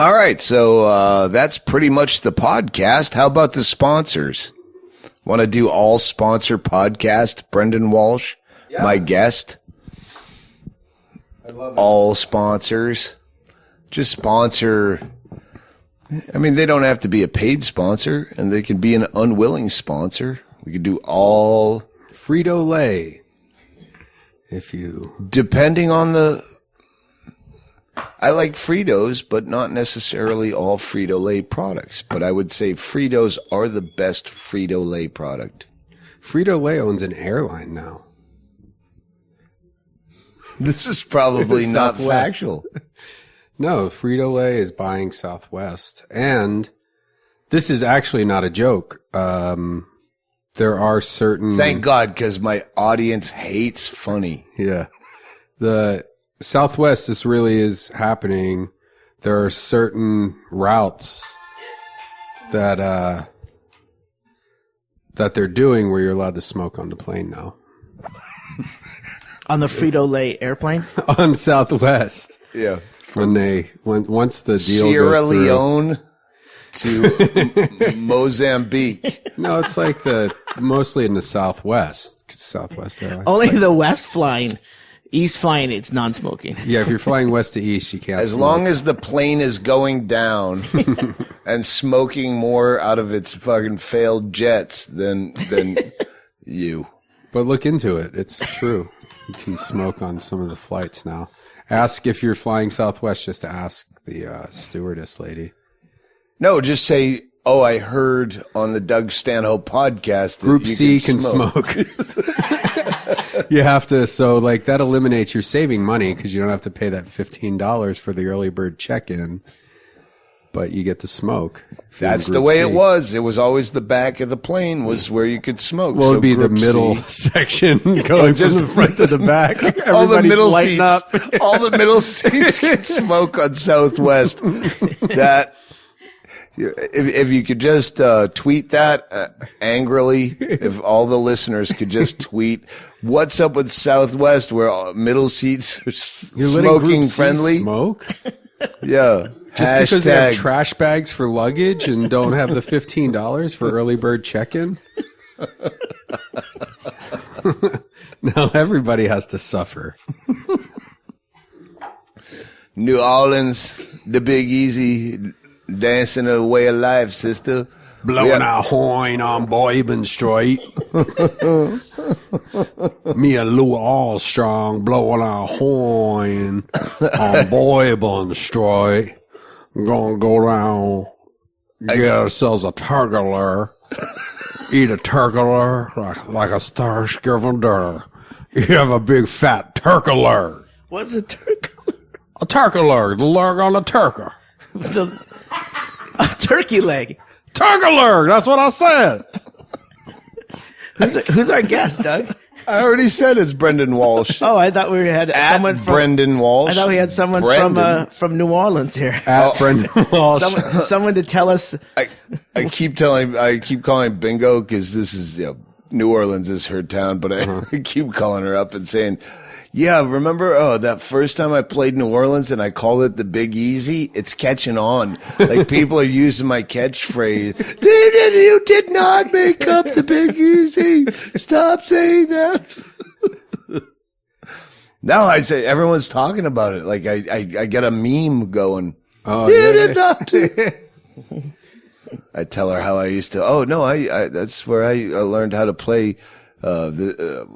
All right, so that's pretty much the podcast. How about the sponsors? Want to do all sponsor podcast? Brendon Walsh, yes. My guest. I love it. All sponsors. Just sponsor. I mean, they don't have to be a paid sponsor, and they can be an unwilling sponsor. We could do all Frito-Lay. If you... Depending on the... I like Fritos, but not necessarily all Frito-Lay products. But I would say Fritos are the best Frito-Lay product. Frito-Lay owns an airline now. This is probably not factual. No, Frito-Lay is buying Southwest. And this is actually not a joke. There are certain... Thank God, because my audience hates funny. Yeah. The Southwest, this really is happening. There are certain routes that they're doing where you're allowed to smoke on the plane now. On the Frito-Lay airplane? On Southwest. Yeah. Once the deal Sierra goes through, Leone to Mozambique. No, it's like mostly in the Southwest. Southwest Airlines. Only the West flying. East flying, it's non-smoking. Yeah, if you're flying west to east, you can't As smoke. long as the plane is going down and smoking more out of its fucking failed jets than you. But look into it. It's true. You can smoke on some of the flights now. Ask if you're flying Southwest, just to ask the stewardess lady. No, just say, oh, I heard on the Doug Stanhope podcast that Group you C can smoke. You have to, so like that eliminates, you're saving money because you don't have to pay that $15 for the early bird check-in, but you get to smoke. That's the way it was. It was always the back of the plane was where you could smoke. Well, it'd be the Group middle C. section going from the front to the back. All the middle lighting seats, up. all the middle seats can smoke on Southwest. That, if you could just tweet that angrily, if all the listeners could just tweet, what's up with Southwest where all middle seats are smoking friendly? Smoke? Yeah. Just because they have trash bags for luggage and don't have the $15 for early bird check-in? Now everybody has to suffer. New Orleans, the Big Easy, dancing a way of life, sister. Blowing a horn on Boyben Street. Me and Lou Armstrong blowing our horn on Boyben Street. Gonna go down, get ourselves a turkler, eat a turkler like a Thanksgiving dinner. You have a big fat turkler. What's a turkler? A turkler, the lurg on a turkey. A turkey leg. Turkler, that's what I said. Who's our guest, Doug? I already said it's Brendon Walsh. Oh, I thought we had someone from Brendon Walsh. I thought we had someone from New Orleans here. Brendon Walsh. Someone to tell us. I keep calling Bingo because this is New Orleans is her town, but I keep calling her up and saying, yeah, remember that first time I played New Orleans and I called it the Big Easy? It's catching on. Like people are using my catchphrase. You did not make up the Big Easy. Stop saying that. Now I say everyone's talking about it. Like I get a meme going. Oh, you did not do. I tell her how I used to. Oh no, I that's where I learned how to play the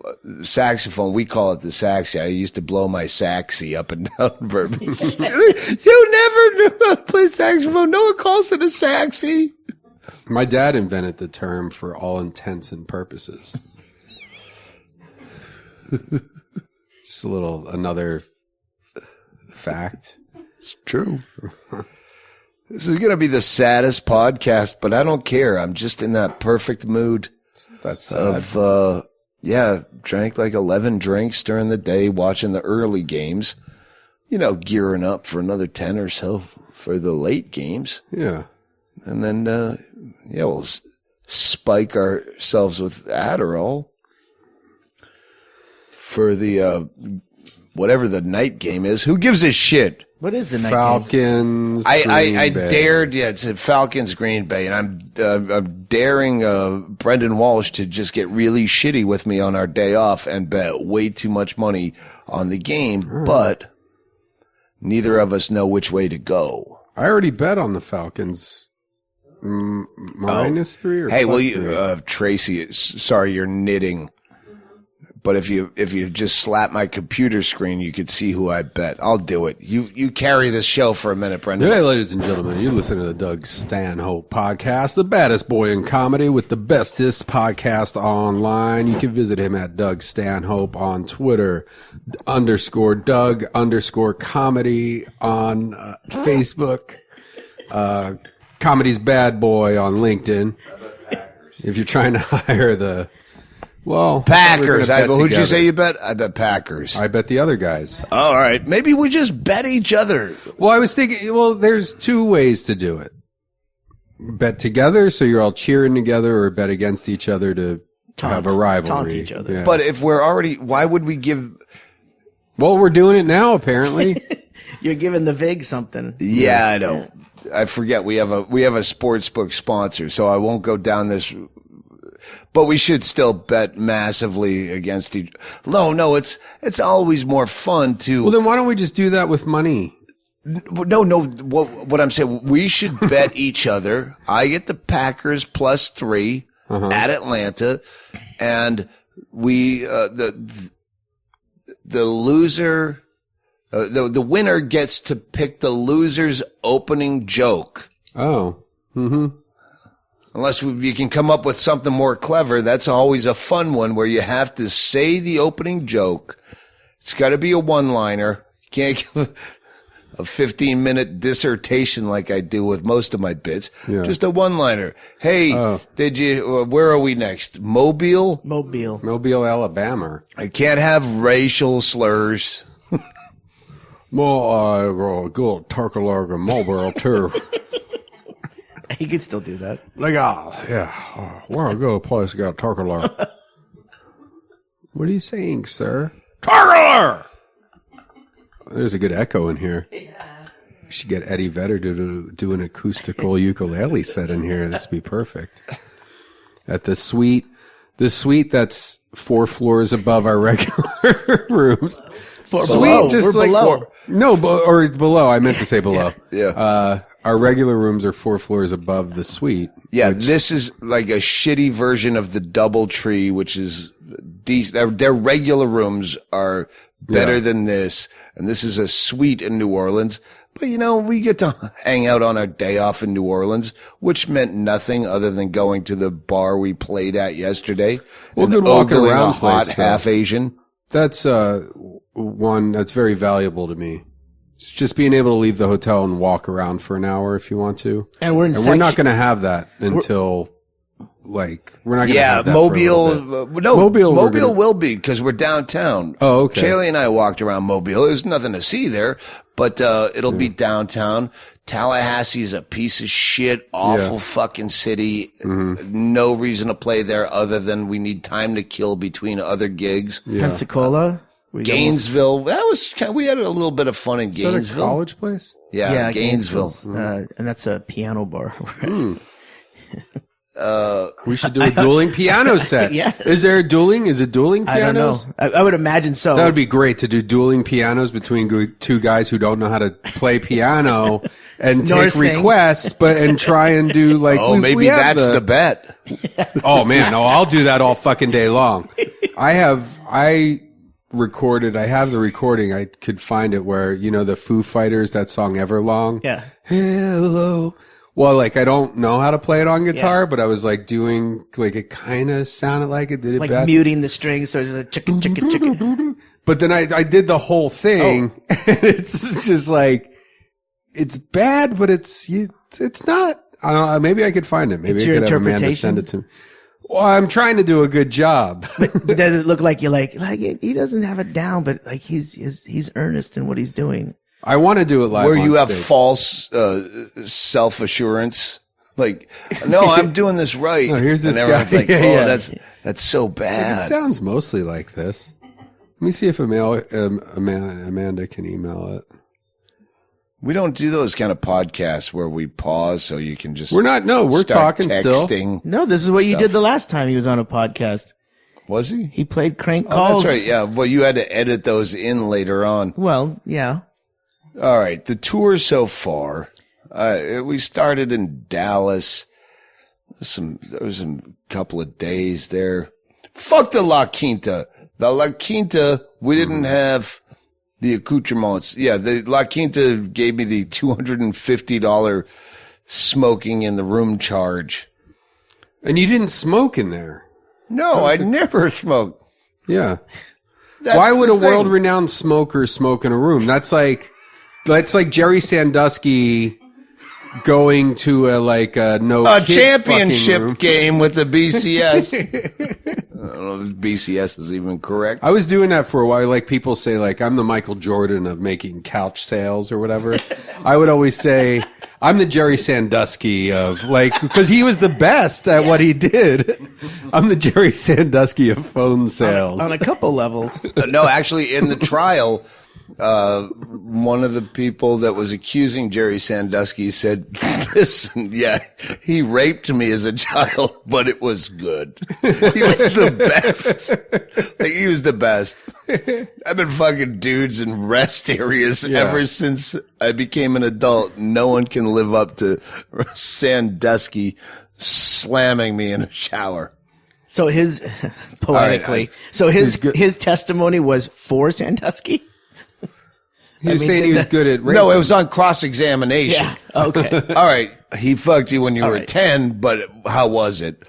saxophone. We call it the saxy. I used to blow my saxy up and down Bourbon. You never knew how to play saxophone. No one calls it a saxy. My dad invented the term for all intents and purposes. Just another fact. It's true. This is going to be the saddest podcast, but I don't care. I'm just in that perfect mood. That's sad. Of, drank like 11 drinks during the day, watching the early games, gearing up for another 10 or so for the late games. Yeah. And then, we'll spike ourselves with Adderall for the, whatever the night game is. Who gives a shit? What is the night game? Falcons. I Green Bay. dared, it's at Falcons Green Bay, and I'm daring Brendon Walsh to just get really shitty with me on our day off and bet way too much money on the game, but neither of us know which way to go. I already bet on the Falcons. -3 or hey, well, +3? Tracey, sorry, you're knitting. But if you just slap my computer screen, you could see who I bet. I'll do it. You carry this show for a minute, Brendon. Hey, ladies and gentlemen, you're listening to the Doug Stanhope podcast, the baddest boy in comedy with the bestest podcast online. You can visit him at Doug Stanhope on Twitter, _Doug_comedy on Facebook, Comedy's Bad Boy on LinkedIn. If you're trying to hire the... Well, Packers. Who'd you say you bet? I bet Packers. I bet the other guys. All right. Maybe we just bet each other. Well, I was thinking, there's two ways to do it. Bet together, so you're all cheering together, or bet against each other to have a rivalry. Taunt each other. Yeah. But if we're already, why would we give? Well, we're doing it now, apparently. You're giving the VIG something. Yeah, I know. I forget we have a sports book sponsor, so I won't go down this. But we should still bet massively against each. No, it's always more fun to. Well, then why don't we just do that with money? No. What I'm saying, we should bet each other. I get the Packers +3 at Atlanta, and we the loser, the winner gets to pick the loser's opening joke. Oh, mm-hmm. Unless you can come up with something more clever, that's always a fun one where you have to say the opening joke. It's got to be a one-liner. You can't give a 15-minute dissertation like I do with most of my bits. Yeah. Just a one-liner. Hey, where are we next? Mobile, Alabama. I can't have racial slurs. Well, I go Tarkalarga Mobile too. He could still do that. Like, where I go, a place got Tarkalar. What are you saying, sir? Tarkalar! There's a good echo in here. Yeah. We should get Eddie Vedder to do an acoustical ukulele set in here. This would be perfect. At the suite that's 4 floors above our regular rooms. Below. Just we're like below. Or below. I meant to say below. Yeah. Our regular rooms are 4 floors above the suite. Yeah, this is like a shitty version of the DoubleTree, which is their regular rooms are better than this, and this is a suite in New Orleans. But we get to hang out on our day off in New Orleans, which meant nothing other than going to the bar we played at yesterday. Well, good walking around a hot half Asian. That's one that's very valuable to me. It's just being able to leave the hotel and walk around for an hour if you want to. And we're not going to have that until we're not going to have that. Mobile will be because we're downtown. Oh, okay. Chaille and I walked around Mobile. There's nothing to see there, but it'll be downtown. Tallahassee is a piece of shit, awful fucking city. Mm-hmm. No reason to play there other than we need time to kill between other gigs. Yeah. Pensacola. Gainesville. We had a little bit of fun in Gainesville. Is that a college place? Yeah, Gainesville. And that's a piano bar. We should do a dueling piano set. Yes. Is there a dueling? Is it dueling pianos? I don't know. I would imagine so. That would be great to do dueling pianos between two guys who don't know how to play piano and take requests, and try and do like. Maybe that's the bet. Oh man, no, I'll do that all fucking day long. I have the recording. I could find it where, the Foo Fighters, that song Everlong. Yeah. Hello. Well, I don't know how to play it on guitar, but I was doing, it kind of sounded like it did it best. Muting the strings, so it's a chicken. But then I did the whole thing, and it's just it's bad, but it's not, I don't know, maybe I could find it. Maybe I could have Amanda send it to me. Well, I'm trying to do a good job. But does it look like you're like he doesn't have it down, but he's earnest in what he's doing? I want to do it live. Where you have false self-assurance. No, I'm doing this right. No, here's this and everyone's guy. that's so bad. It sounds mostly like this. Let me see if Amanda can email it. We don't do those kind of podcasts where we pause so you can just. We're start talking still. No, this is what you did the last time he was on a podcast. Was he? He played crank Oh, calls. that's right. Yeah. Well, you had to edit those in later on. Well, yeah. All right. The tour so far. We started in Dallas. There was a couple of days there. Fuck the La Quinta. The La Quinta, we didn't have the accoutrements. Yeah, the La Quinta gave me the $250 smoking in the room charge. And you didn't smoke in there. No, I never smoked. Yeah. That's Why would the a thing. world-renowned smoker smoke in a room? That's like Jerry Sandusky going to a championship game with the BCS? I don't know if BCS is even correct. I was doing that for a while. Like people say, like I'm the Michael Jordan of making couch sales or whatever. I would always say I'm the Jerry Sandusky of because he was the best at what he did. I'm the Jerry Sandusky of phone sales. On a couple levels. No, actually, in the trial, one of the people that was accusing Jerry Sandusky said, listen, yeah, he raped me as a child, but it was good. He was the best. Like, he was the best. I've been fucking dudes in rest areas ever since I became an adult. No one can live up to Sandusky slamming me in a shower. So his, poetically, his testimony was for Sandusky? He was saying he was good at raping. No, it was on cross-examination. Yeah. Okay. All right. He fucked you when you were 10, but how was it?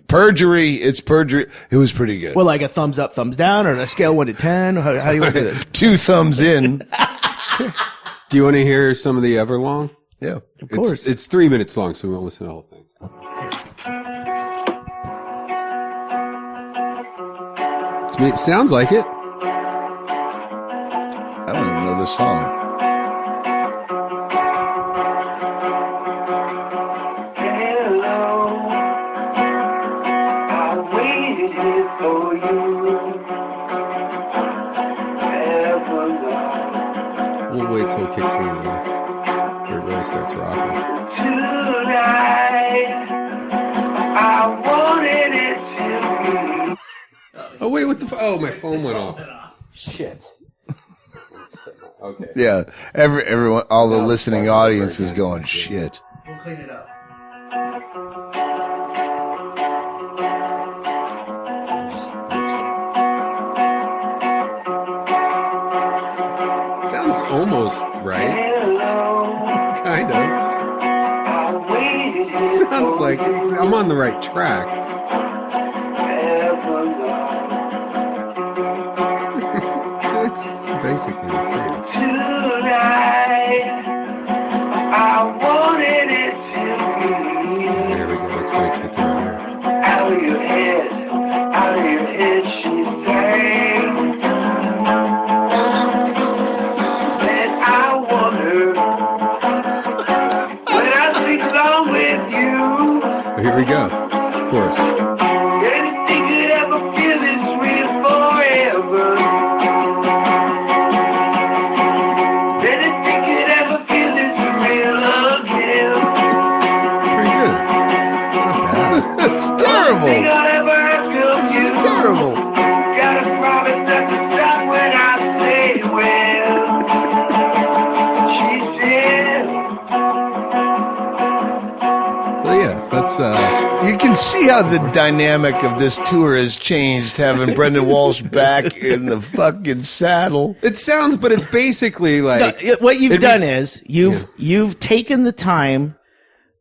Perjury. It's perjury. It was pretty good. Well, like a thumbs up, thumbs down, or a scale 1 to 10? How do you want to do this? 2 thumbs in. Do you want to hear some of the Everlong? Yeah. Of course. It's 3 minutes long, so we won't listen to the whole thing. It sounds like it. I don't even know the song. Hello, I waited here for you. Everlong. We'll wait till it kicks in where it really starts rocking. Tonight, I wanted it to be. Oh wait, what the? Oh, my phone went off. Shit. Okay. Yeah. Everyone, all the listening audience is going, shit. We'll clean it up. Sounds almost right. Hello, Kind of. I waited here Sounds for like you. I'm on the right track. Everlong. It's basically the same. Tonight, I wanted it to be. There we go. It's gonna kick in here. Out of your head, she sang. And I wonder, when I sing along with you, Here we go. Of course. anything could ever feel this sweet forever. Anything could ever feel this real again. Pretty good. It's not bad. It's Thing terrible. I'll ever ask of you. It's terrible. Gotta promise not to stop when I say well. She said, So yeah, that's You can see how the dynamic of this tour has changed, having Brendon Walsh back in the fucking saddle. It sounds, but it's basically like No, what you've it'd be- done is you've taken the time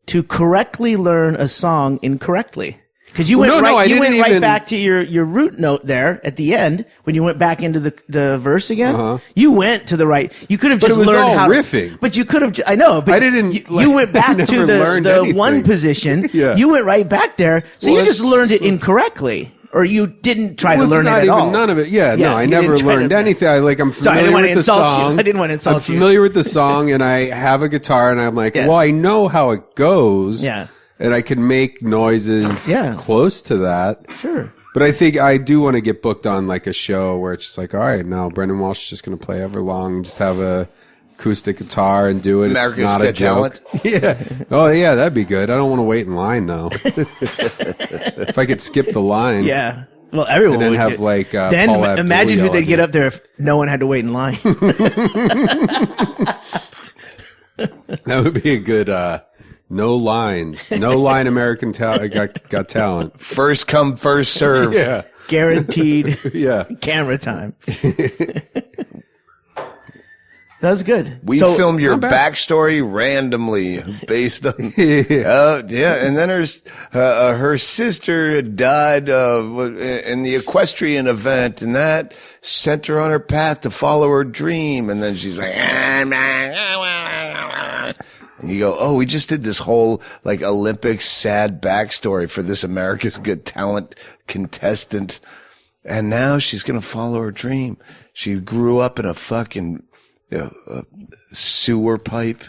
to correctly learn a song incorrectly. Because you went Well, no, I you didn't went right even- back to your root note there at the end when you went back into the verse again. Uh-huh. You went to the right. You could have But just it was learned all how riffing. But you could have. I know. But I didn't, You, like, you went back never to learned the anything. one position. Yeah. You went right back there. So Well, you just it's- learned it incorrectly, or you didn't try Well, to learn it's not it at even all. none of it. Yeah, no, I you never didn't try learned to- anything. I'm Sorry, I familiar didn't want with to the insult song. you. I didn't want to insult I'm you. familiar with the song, and I have a guitar, and I'm like, Yeah. well, I know how it goes. Yeah. And I can make noises Yeah. close to that. Sure. But I think I do want to get booked on like a show where it's just like, all right, now Brendon Walsh is just going to play Everlong and just have a acoustic guitar and do it. America's it's not Got a joke. Talent. Yeah. Oh, yeah, that'd be good. I don't want to wait in line, though. If I could skip the line. Yeah. Well, everyone And then would have, do. like, Then Paul Abdul imagine who yell they'd at get me. up there if no one had to wait in line. That would be a good, no lines. No line American got talent. First come, first serve. Yeah. Guaranteed Yeah. camera time. That was good. We So- filmed your not bad. backstory randomly based on. Yeah. Yeah, and then her sister died in the equestrian event, and that sent her on her path to follow her dream. And then she's like, and you go, oh, we just did this whole like Olympic sad backstory for this America's Got Talent contestant, and now she's gonna follow her dream. She grew up in a fucking sewer pipe.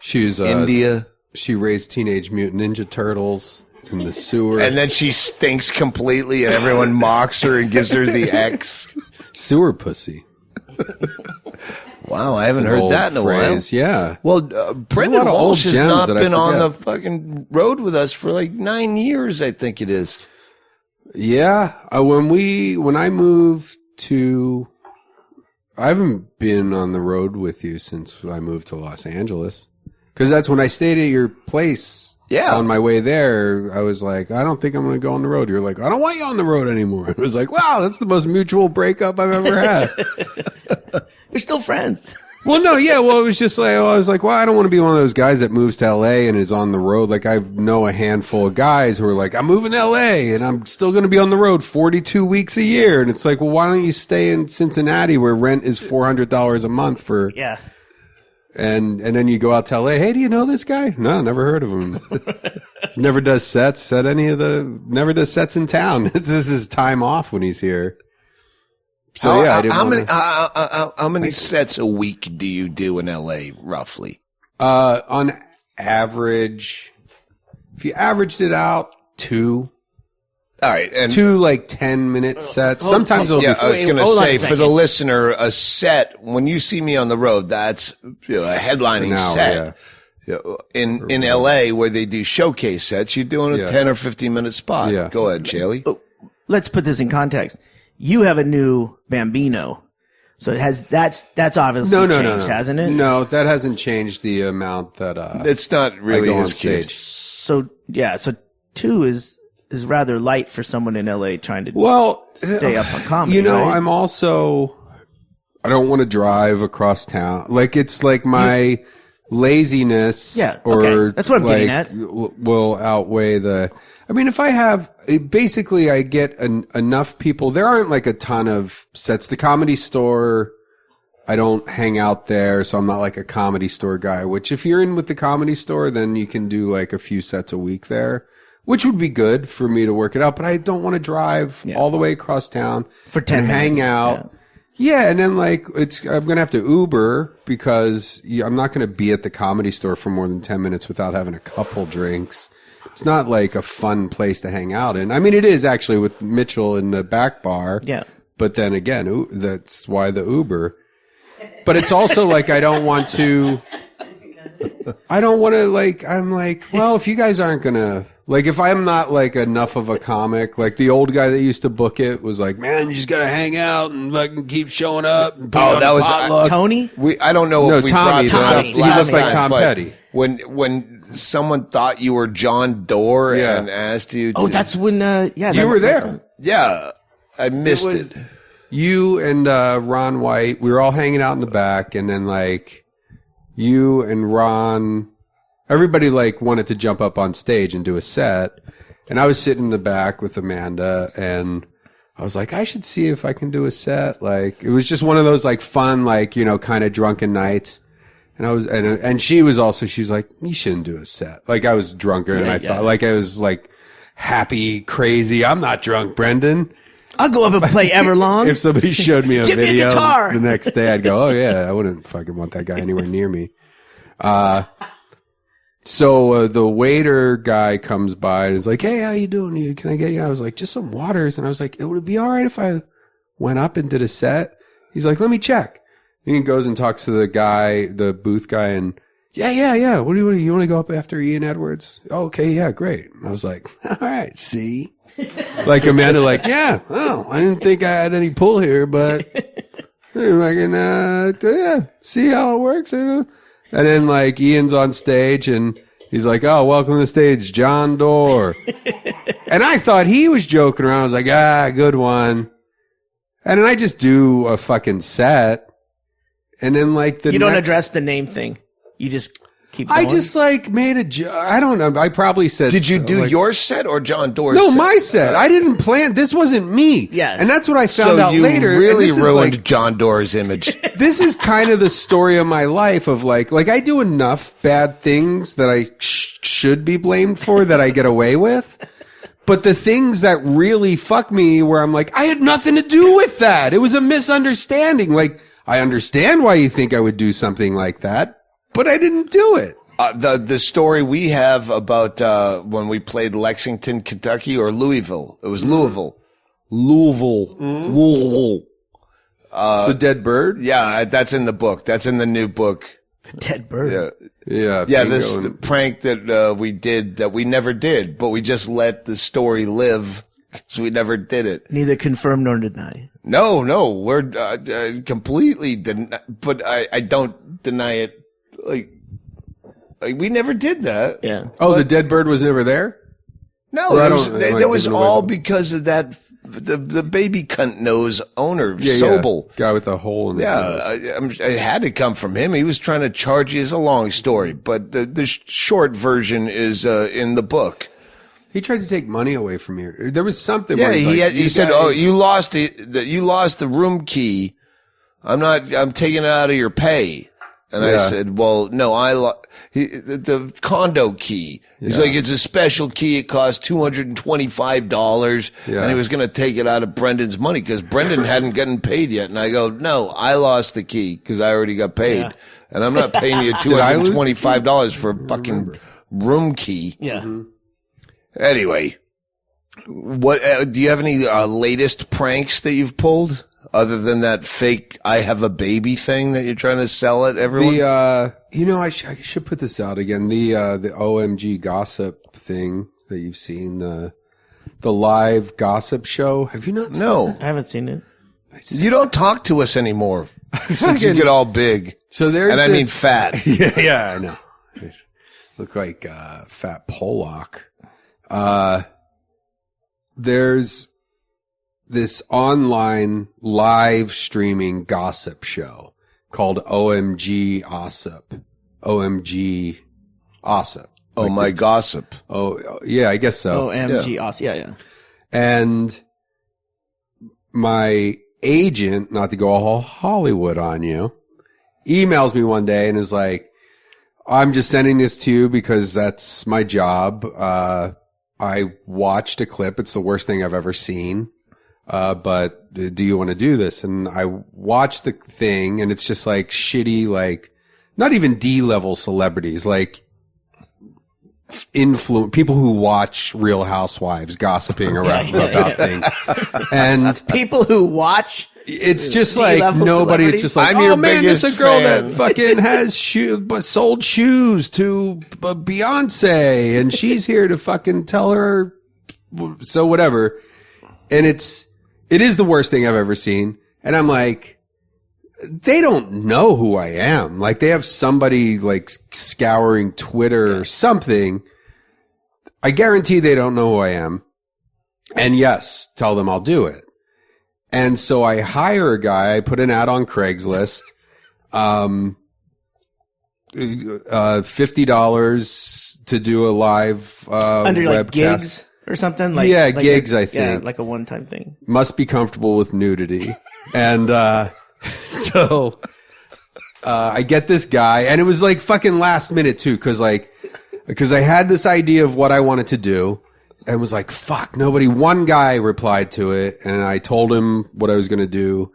She was India. She raised Teenage Mutant Ninja Turtles in the sewer. And then she stinks completely and everyone mocks her and gives her the X. Sewer pussy. Wow, I haven't An heard old that in a phrase. Yeah. while. Well, Brendon lot of old Walsh has gems not that I been on the forget. fucking road with us for like 9 years, I think it is. Yeah. When I moved to, I haven't been on the road with you since I moved to Los Angeles. Because that's when I stayed at your place. Yeah. On my way there, I was like, I don't think I'm going to go on the road. You're like, I don't want you on the road anymore. I was like, wow, that's the most mutual breakup I've ever had. You're still friends. Well, no, yeah. Well, it was just like, I was like, well, I don't want to be one of those guys that moves to LA and is on the road. Like, I know a handful of guys who are like, I'm moving to LA and I'm still going to be on the road 42 weeks a year. And it's like, well, why don't you stay in Cincinnati where rent is $400 a month for, Yeah. and then you go out to LA. Hey, do you know this guy? No, never heard of him. Never does sets never does sets in town. This is his time off when he's here. So yeah, I didn't how many sets a week do you do in LA, roughly? on average, if you averaged it out, 2 All right, and 2 like 10-minute sets. Sometimes it'll yeah, be I was going to hold on a say for second. the listener, a set when you see me on the road, that's a headlining an hour, set. yeah. In LA, where they do showcase sets, you're doing a Yeah. 10 or 15 minute spot. Yeah. Go ahead, Chaille. Let's put this in context. You have a new Bambino. So it has that's obviously No, changed, hasn't it? No, that hasn't changed the amount that It's not really I go on his kid. stage. So yeah, so 2 is rather light for someone in LA trying to Well, stay up on comedy. you know, right? I'm also, I don't want to drive across town. Like, it's like my laziness Yeah, or okay. That's what I'm getting like, at. will outweigh the, I mean, if I have, basically I get enough people, there aren't like a ton of sets. The Comedy Store, I don't hang out there, so I'm not like a Comedy Store guy, which if you're in with the Comedy Store, then you can do like a few sets a week there, which would be good for me to work it out, but I don't want to drive all the way across town For 10 and hang minutes, out. Yeah, and then like I'm gonna have to Uber because I'm not gonna be at the Comedy Store for more than 10 minutes without having a couple drinks. It's not like a fun place to hang out in. I mean, it is actually with Mitchell in the back bar. Yeah. But then again, that's why the Uber. But it's also like I don't want to like. I'm like, well, if you guys aren't gonna. Like, if I'm not, like, enough of a comic, like, the old guy that used to book it was like, man, you just gotta hang out and fucking keep showing up. And Oh, that was Tony? I don't know No, if we Tommy. brought this Tommy. up He last looked like time, Tom but Petty. When someone thought you were John Doerr Yeah. and asked you to, Oh, that's when You were there. yeah, I missed it. You and Ron White, we were all hanging out in the back, and then, like, you and Ron, everybody, like, wanted to jump up on stage and do a set. And I was sitting in the back with Amanda, and I was like, I should see if I can do a set. Like, it was just one of those, like, fun, like, you know, kind of drunken nights. And I was, and she was also, she was like, you shouldn't do a set. Like, I was drunker than I thought. Like, I was, like, happy, crazy. I'm not drunk, Brendon. I'll go up and play Everlong. If somebody showed me a Give me a video guitar. the next day, I'd go, oh, yeah, I wouldn't fucking want that guy anywhere near me. So the waiter guy comes by and is like, hey, how you doing? Can I get you? I was like, just some waters. And I was like, it would be all right if I went up and did a set. He's like, let me check. He goes and talks to the guy, the booth guy, and yeah. What do you want to go up after Ian Edwards? Oh, okay, yeah, great. And I was like, all right, see, like Amanda, like, yeah. Oh, I didn't think I had any pull here, but I can, see how it works. And then like Ian's on stage and he's like, oh, welcome to the stage, John Doerr. And I thought he was joking around. I was like, good one. And then I just do a fucking set. And then like you don't address the name thing. You just keep going. I just like made a joke. I don't know. I probably said. Did you do your set or John Doerr's No, set? my set. I didn't plan. This wasn't me. Yeah. And that's what I found out later. So you really ruined like, John Doerr's image. This is kind of the story of my life of like I do enough bad things that I should be blamed for that I get away with. But the things that really fuck me where I'm like, I had nothing to do with that. It was a misunderstanding. Like, I understand why you think I would do something like that, but I didn't do it. The story we have about when we played Lexington, Kentucky, or Louisville. It was Louisville. Louisville. The dead bird? Yeah, that's in the book. That's in the new book. The dead bird. Yeah. Yeah, this prank that we did that we never did, but we just let the story live. So we never did it. Neither confirm nor deny. No, we're completely but I don't deny it. Like we never did that. Yeah. Oh, the dead bird was never there? No, that was all because of that the baby cunt nose owner, Sobel. Guy with the hole in his nose. It had to come from him. He was trying to charge you. It's a long story, but the short version is in the book. He tried to take money away from you. There was something. Yeah, where he said, "Oh, you lost the room key. I'm taking it out of your pay." And I said, "Well, no, the condo key." He's like, "It's a special key. It costs $225." And he was going to take it out of Brendon's money because Brendon hadn't gotten paid yet. And I go, "No, I lost the key because I already got paid, and I'm not paying you $225 for a fucking room key." Yeah. Mm-hmm. Anyway, what do you have any latest pranks that you've pulled other than that fake "I have a baby" thing that you're trying to sell at everyone? I should put this out again. The OMG gossip thing that you've seen, the live gossip show. Have you not seen No, I haven't seen it. you don't talk to us anymore since you get all big. So there's and I mean fat. yeah, I know. Look like fat Pollock. There's this online live streaming gossip show called OMG Ossip. OMG Ossip. Oh, my gossip. Oh, yeah, I guess so. OMG, awesome. Yeah. And my agent, not to go all Hollywood on you, emails me one day and is like, I'm just sending this to you because that's my job. I watched a clip. It's the worst thing I've ever seen. But do you want to do this? And I watched the thing and it's just like shitty, like not even D-level celebrities, like people who watch Real Housewives gossiping around about things. And People who watch. it's just like nobody. It's just like, I'm your man, biggest it's a girl fan. that fucking has sold shoes to Beyonce, and she's here to fucking tell her. So whatever, and it is the worst thing I've ever seen. And I'm like, they don't know who I am. Like they have somebody like scouring Twitter or something. I guarantee they don't know who I am. And yes, tell them I'll do it. And so I hire a guy, I put an ad on Craigslist, $50 to do a live, Under like webcast. gigs or something? Like, Yeah, like gigs, I Yeah, think. like a one-time thing. Must be comfortable with nudity. And, so, I get this guy and it was like fucking last minute too. Cause I had this idea of what I wanted to do and was like, fuck, one guy replied to it and I told him what I was going to do.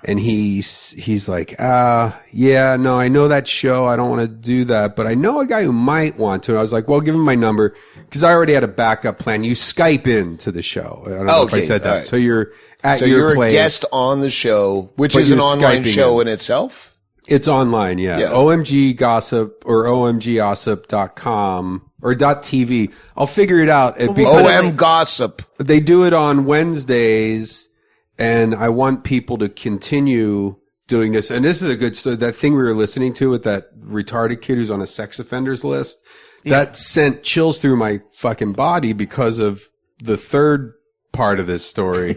And he's like, yeah, no, I know that show. I don't want to do that, but I know a guy who might want to. And I was like, well, give him my number because I already had a backup plan. You Skype in to the show. I don't know if I said that. Right. So you're at So your you're place. a guest on the show, which But is an you're online Skyping show in. in itself? It's online, yeah. OMG Gossip or omggossip.com or .tv. I'll figure it out. OM Gossip. They do it on Wednesdays, and I want people to continue doing this. And this is a good story. That thing we were listening to with that retarded kid who's on a sex offenders list, that sent chills through my fucking body because of the third part of this story.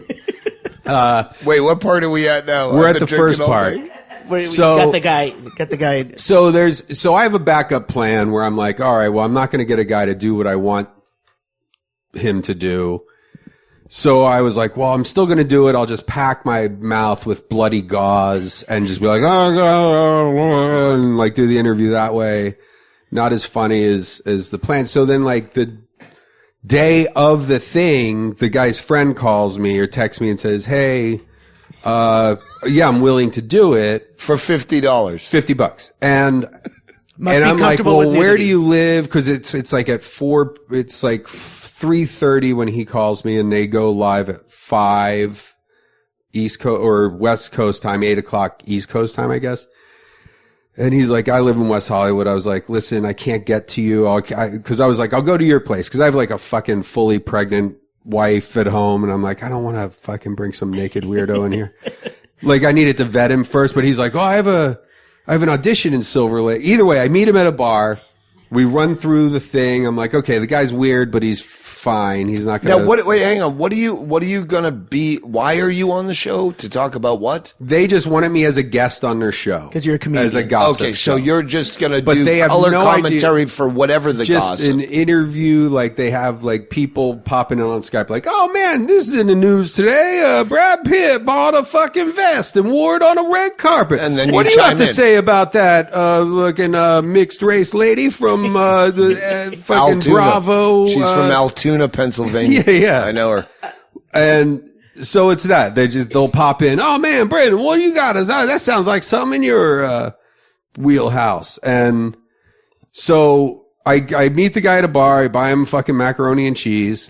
Wait, what part are we at now? We're at the first part. So got the guy. So I have a backup plan where I'm like, all right, well, I'm not going to get a guy to do what I want him to do. So I was like, well, I'm still going to do it. I'll just pack my mouth with bloody gauze and just be like, oh, and like do the interview that way. Not as funny as the plan. So then like the day of the thing, the guy's friend calls me or texts me and says, hey, yeah, I'm willing to do it for $50. $50. And I'm like, well, where do you live? Cause it's like at 3:30 when he calls me and they go live at 5 East Coast or West Coast time, 8 o'clock East Coast time, I guess. And he's like, I live in West Hollywood. I was like, listen, I can't get to you. Cause I was like, I'll go to your place. Cause I have like a fucking fully pregnant wife at home. And I'm like, I don't want to fucking bring some naked weirdo in here. Like I needed to vet him first, but he's like, oh, I have an audition in Silver Lake. Either way, I meet him at a bar. We run through the thing. I'm like, okay, the guy's weird, but he's fine. He's not gonna. Now, wait, hang on. What are you gonna be? Why are you on the show to talk about what? They just wanted me as a guest on their show because you're a comedian. As a gossip. Okay, show. so you're just gonna but do they have color no commentary idea. for whatever the just gossip. An interview. Like they have like people popping in on Skype. Like, oh man, this is in the news today. Brad Pitt bought a fucking vest and wore it on a red carpet. And then what do you have to say about that? Looking mixed race lady from the fucking Altoona. Bravo. She's from Altoona, Pennsylvania. Yeah. I know her. And so it's that they'll pop in. Oh man, Brendon, what do you got? That sounds like something in your wheelhouse. And so I meet the guy at a bar. I buy him fucking macaroni and cheese.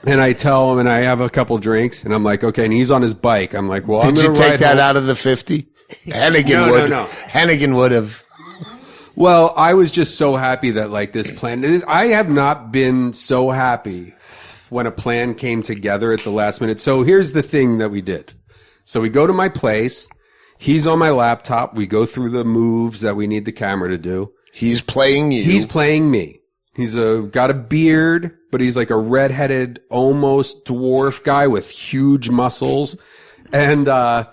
And I tell him, and I have a couple drinks, and I'm like, okay. And he's on his bike. I'm like, well, I'm Did gonna you take ride that home. out of the 50? Hannigan would. No. Hannigan would have. Well, I was just so happy that like this plan. I have not been so happy when a plan came together at the last minute. So here's the thing that we did. So we go to my place. He's on my laptop. We go through the moves that we need the camera to do. He's playing you. He's playing me. He's got a beard, but he's like a redheaded, almost dwarf guy with huge muscles. And I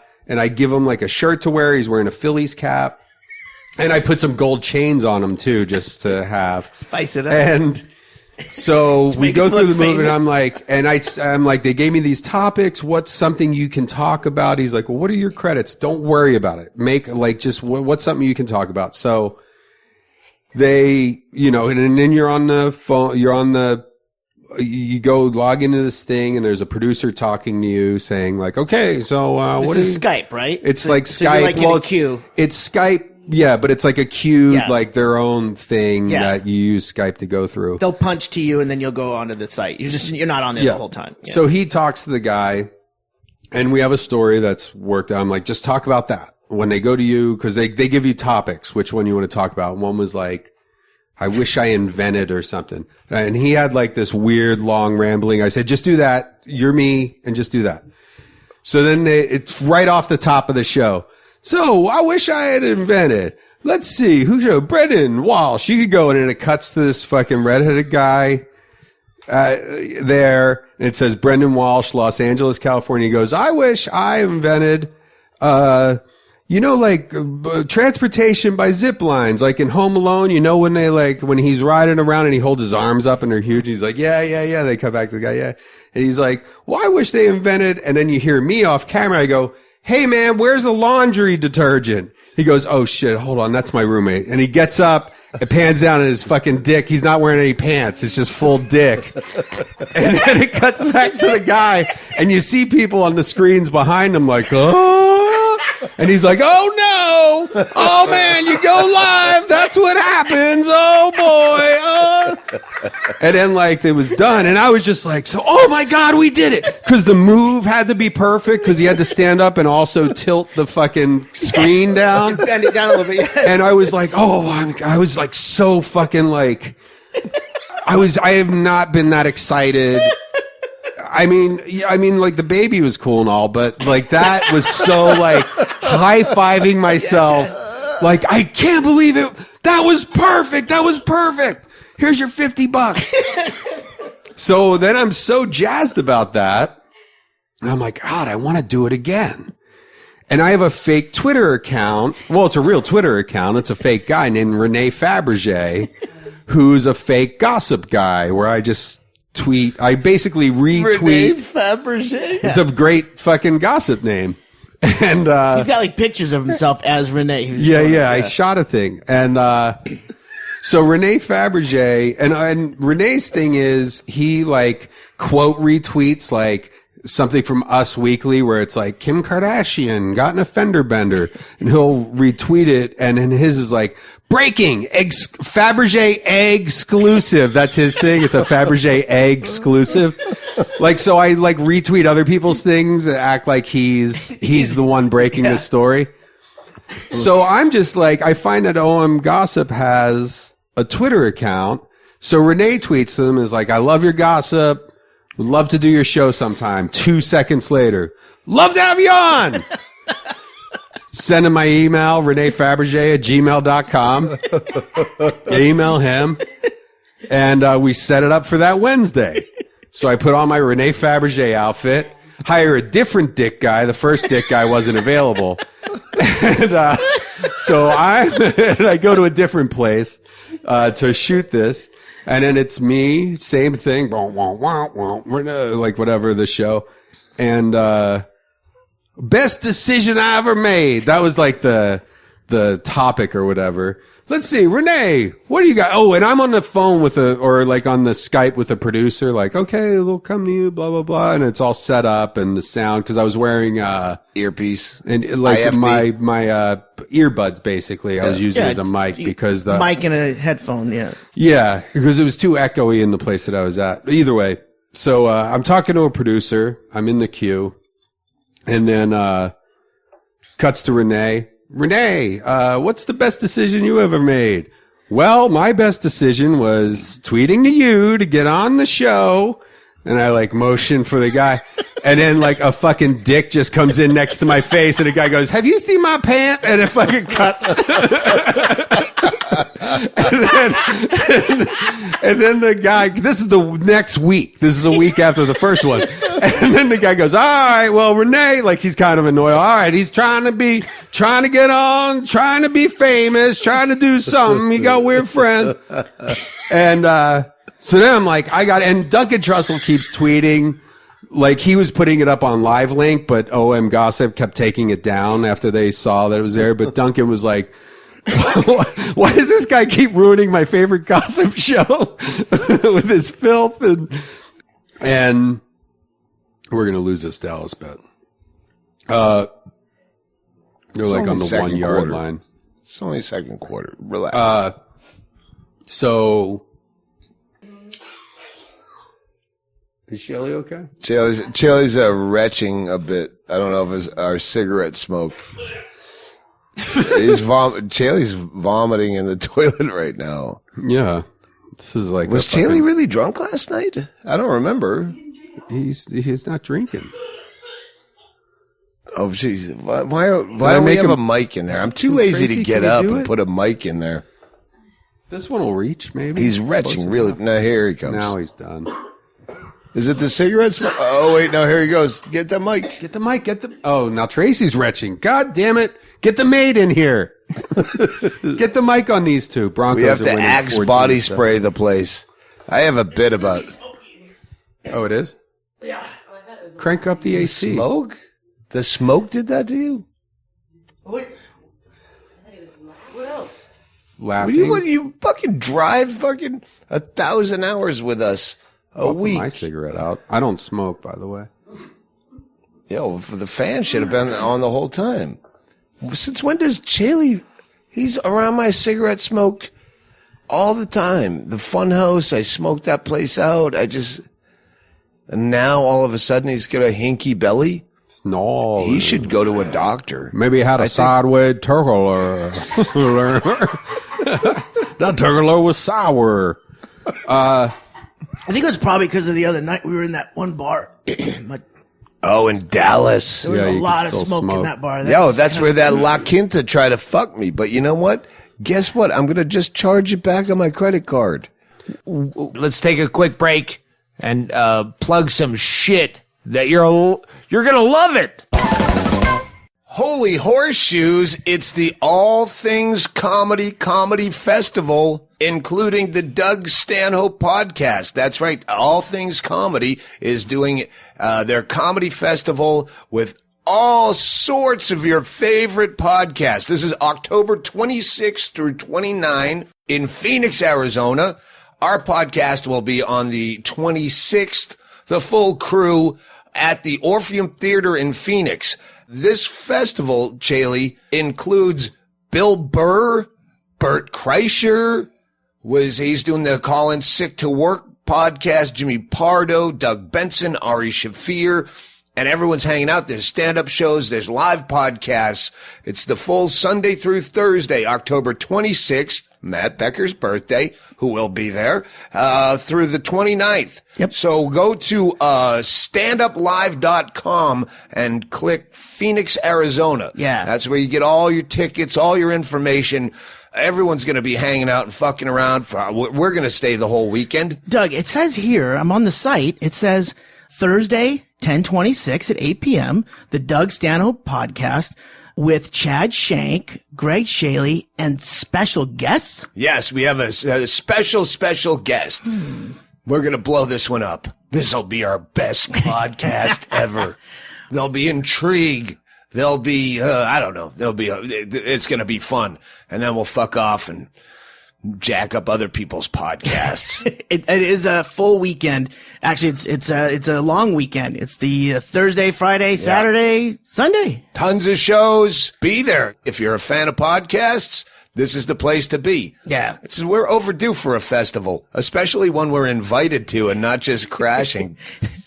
give him like a shirt to wear. He's wearing a Phillies cap. And I put some gold chains on him too, just to have. Spice it up. And so we go through the movie and I'm famous. like, they gave me these topics. What's something you can talk about? He's like, well, what are your credits? Don't worry about it. Make like, just what's something you can talk about? So they, and then you're on the phone, you go log into this thing and there's a producer talking to you saying like, okay, so, this is Skype, right? It's so, like so Skype. You're like in a queue. It's Skype. Yeah, but it's like a queue, like their own thing Yeah. that you use Skype to go through. They'll punch to you and then you'll go onto the site. You're not on there the whole time. Yeah. So he talks to the guy and we have a story that's worked out. I'm like, just talk about that. When they go to you, cause they give you topics, which one you want to talk about. One was like, I wish I invented or something. And he had like this weird long rambling. I said, just do that. You're me and just do that. So then it's right off the top of the show. So I wish I had invented. Let's see Brendon Walsh. You could go in and it cuts to this fucking redheaded guy there. And it says Brendon Walsh, Los Angeles, California. He goes, I wish I invented, transportation by zip lines, like in Home Alone. When he's riding around and he holds his arms up and they're huge. He's like, yeah. They come back to the guy, yeah. And he's like, well, I wish they invented. And then you hear me off camera. I go, hey man, where's the laundry detergent? He goes, oh shit, hold on, that's my roommate. And he gets up, it pans down at his fucking dick. He's not wearing any pants. It's just full dick. And then it cuts back to the guy and you see people on the screens behind him like, oh, and he's like, oh no, oh man, you go live. That's what happens. Oh boy. And then like it was done, and I was just like, so oh my God, we did it. Because the move had to be perfect because he had to stand up and also tilt the fucking screen down. Bend it down a little bit. And I was like, I was like so fucking like, I have not been that excited. I mean, like the baby was cool and all, but like that was so like high-fiving myself. Like, I can't believe it. That was perfect. That was perfect. Here's your $50. So then I'm so jazzed about that. I'm like, God, I want to do it again. And I have a fake Twitter account. Well, it's a real Twitter account. It's a fake guy named Rene Fabergé, who's a fake gossip guy where I just tweet. I basically retweet. Rene Fabergé? It's a great fucking gossip name. And he's got like pictures of himself as Rene. Yeah. I shot a thing. And so Rene Fabergé, and Rene's thing is he like quote retweets like something from Us Weekly where it's like Kim Kardashian got in a fender bender, and he'll retweet it, and then his is like breaking Fabergé egg exclusive. That's his thing. It's a Fabergé egg exclusive. Like, so I like retweet other people's things and act like he's the one breaking the story. So I'm just like, I find that OM Gossip has a Twitter account. So Rene tweets to them is like, I love your gossip. Would love to do your show sometime. 2 seconds later, love to have you on. Send him my email, renefabergé@gmail.com. Email him. And we set it up for that Wednesday. So I put on my Rene Fabergé outfit, hire a different dick guy. The first dick guy wasn't available. And so I go to a different place to shoot this. And then it's me, same thing, like whatever the show. And best decision I ever made. That was like the topic or whatever. Let's see, Rene, what do you got? Oh, and I'm on the phone or like on the Skype with a producer, like, okay, they'll come to you, blah, blah, blah. And it's all set up and the sound, cause I was wearing, earpiece and like IFB. my earbuds basically. I was using as a mic because the mic and a headphone. Yeah. Yeah. Because it was too echoey in the place that I was at. Either way. So, I'm talking to a producer. I'm in the queue, and then, cuts to Rene. Rene, what's the best decision you ever made? Well, my best decision was tweeting to you to get on the show. And I like motion for the guy. And then like a fucking dick just comes in next to my face, and the guy goes, have you seen my pants? And it fucking cuts. and then the guy, this is the next week. This is a week after the first one. And then the guy goes, all right, well, Rene, like he's kind of annoyed. All right, he's trying to get on, trying to be famous, trying to do something. He got weird friends. And, so then I'm like, and Duncan Trussell keeps tweeting, like he was putting it up on Live Link, but OM Gossip kept taking it down after they saw that it was there. But Duncan was like, why does this guy keep ruining my favorite gossip show with his filth? And we're going to lose this Dallas bet. They're like on the 1 yard line. It's only second quarter. Relax. So is Chaille okay? Chaille's retching a bit. I don't know if it's our cigarette smoke. Chaille's vomiting in the toilet right now. Yeah. This is like, was Chaille really drunk last night? I don't remember. He's not drinking. Oh, jeez. Why don't we have a mic in there? I'm too lazy Tracey, to get up and put a mic in there. This one will reach, maybe. He's retching really. No, here he comes. Now he's done. Is it the cigarette smoke? Oh, wait, no, here he goes. Get the mic. Get the mic. Oh, now Tracey's retching. God damn it. Get the maid in here. Get the mic on these two. Broncos. We have to winning Axe body spray the place. I have a bit about. Oh, it is? Yeah. Crank up the AC. Smoke? The smoke did that to you? What else? Laughing. What you fucking drive fucking 1,000 hours with us a week. My cigarette out. I don't smoke, by the way. Yo, the fan should have been on the whole time. Since when does Chaille? He's around my cigarette smoke all the time. The Funhouse, I smoked that place out. And now all of a sudden he's got a hinky belly. No. He should go to a doctor. Maybe he had a sideways turgler. That turgler was sour. I think it was probably because of the other night we were in that one bar. Oh, in Dallas. There was a you lot can of still smoke in smoke. that bar. That's where that La Quinta tried to fuck me. But you know what? Guess what? I'm going to just charge it back on my credit card. Let's take a quick break and plug some shit that you're gonna love it. Holy horseshoes, it's the All Things Comedy Festival, including the Doug Stanhope podcast. That's right. All Things Comedy is doing their comedy festival with all sorts of your favorite podcasts. This is October 26th through 29 in Phoenix, Arizona. Our podcast will be on the 26th, the full crew at the Orpheum Theater in Phoenix. This festival, Chaille, includes Bill Burr, Bert Kreischer, he's doing the Call-In Sick to Work podcast, Jimmy Pardo, Doug Benson, Ari Shafir, and everyone's hanging out. There's stand-up shows, there's live podcasts. It's the full Sunday through Thursday, October 26th, Matt Becker's birthday, who will be there, through the 29th. Yep. So go to standuplive.com and click Phoenix, Arizona. Yeah. That's where you get all your tickets, all your information. Everyone's going to be hanging out and fucking around. We're going to stay the whole weekend. Doug, it says here, I'm on the site, it says Thursday, 10/26 at 8 p.m., the Doug Stanhope podcast with Chad Shank, Ggreg Chaille, and special guests. Yes, we have a special guest. We're going to blow this one up. This will be our best podcast ever. There'll be intrigue. There'll be, I don't know. It's going to be fun. And then we'll fuck off and jack up other people's podcasts. It is a full weekend. Actually, it's a long weekend. It's the Thursday, Friday, Saturday, Sunday. Tons of shows. Be there. If you're a fan of podcasts, this is the place to be. Yeah. We're overdue for a festival, especially one we're invited to and not just crashing.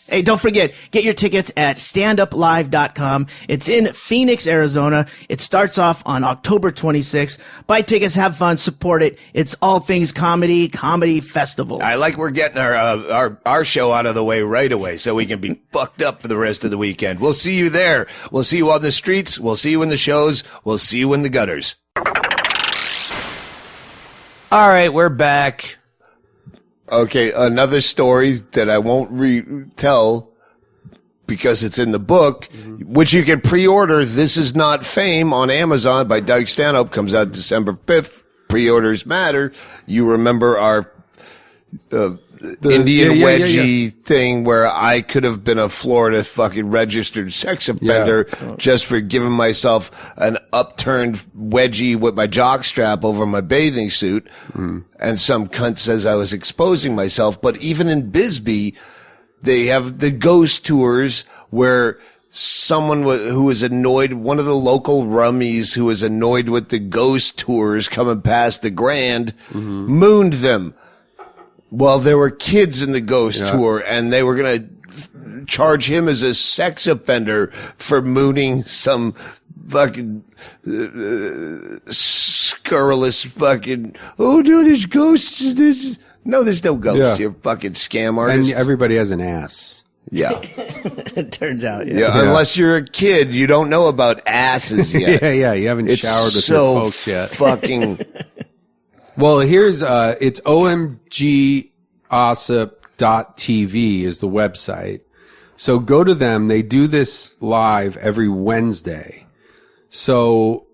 Hey, don't forget, get your tickets at standuplive.com. It's in Phoenix, Arizona. It starts off on October 26th. Buy tickets, have fun, support it. It's All Things Comedy Festival. I like we're getting our show out of the way right away so we can be fucked up for the rest of the weekend. We'll see you there. We'll see you on the streets. We'll see you in the shows. We'll see you in the gutters. All right, we're back. Okay, another story that I won't retell because it's in the book, which you can pre-order. This Is Not Fame on Amazon by Doug Stanhope. Comes out December 5th. Pre-orders matter. You remember our Indian wedgie thing where I could have been a Florida fucking registered sex offender just for giving myself an upturned wedgie with my jock strap over my bathing suit. And some cunt says I was exposing myself. But even in Bisbee, they have the ghost tours where someone who was annoyed, one of the local rummies who was annoyed with the ghost tours coming past the Grand, mooned them. Well, there were kids in the ghost tour, and they were going to charge him as a sex offender for mooning some fucking scurrilous fucking, oh, no, there's ghosts. No, there's no ghosts. Yeah. You're fucking scam artist. And everybody has an ass. Yeah. It turns out, Unless you're a kid, you don't know about asses yet. You haven't showered with your folks yet. Fucking. Well, here's it's omgossip.tv is the website. So go to them. They do this live every Wednesday. So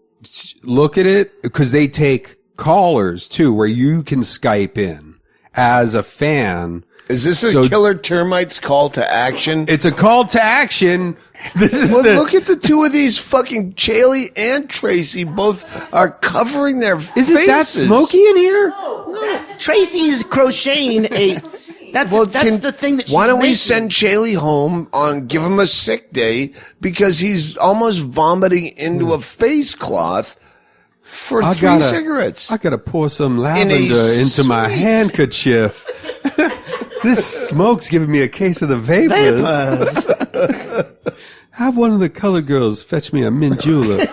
look at it because they take callers too, where you can Skype in as a fan. Is this a Killer Termites call to action? It's a call to action. This is look at the two of these fucking Chaille and Tracey both are covering their faces. Isn't that smoky in here? No. Tracey is crocheting a. That's the thing that she's why don't we making. send Chaille home give him a sick day because he's almost vomiting into a face cloth. For 3 cigarettes. I gotta pour some lavender into sweet- my handkerchief. This smoke's giving me a case of the vapors. Have one of the colored girls fetch me a mint julep.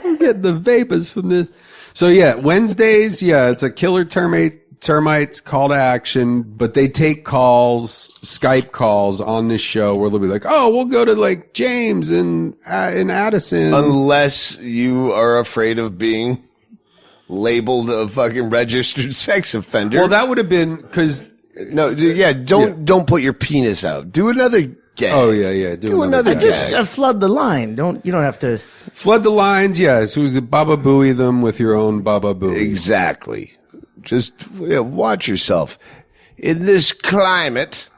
I'm getting the vapors from this. So yeah, Wednesdays, it's a killer termites call to action, but they take calls, Skype calls on this show where they'll be like, oh, we'll go to like James in Addison. Unless you are afraid of being labeled a fucking registered sex offender. Well, that would have been because don't put your penis out. Do another gag. Oh yeah. Do another gag. Just flood the line. You don't have to flood the lines. Yeah, so the Baba Booey them with your own Baba Booey. Exactly. Just watch yourself. In this climate,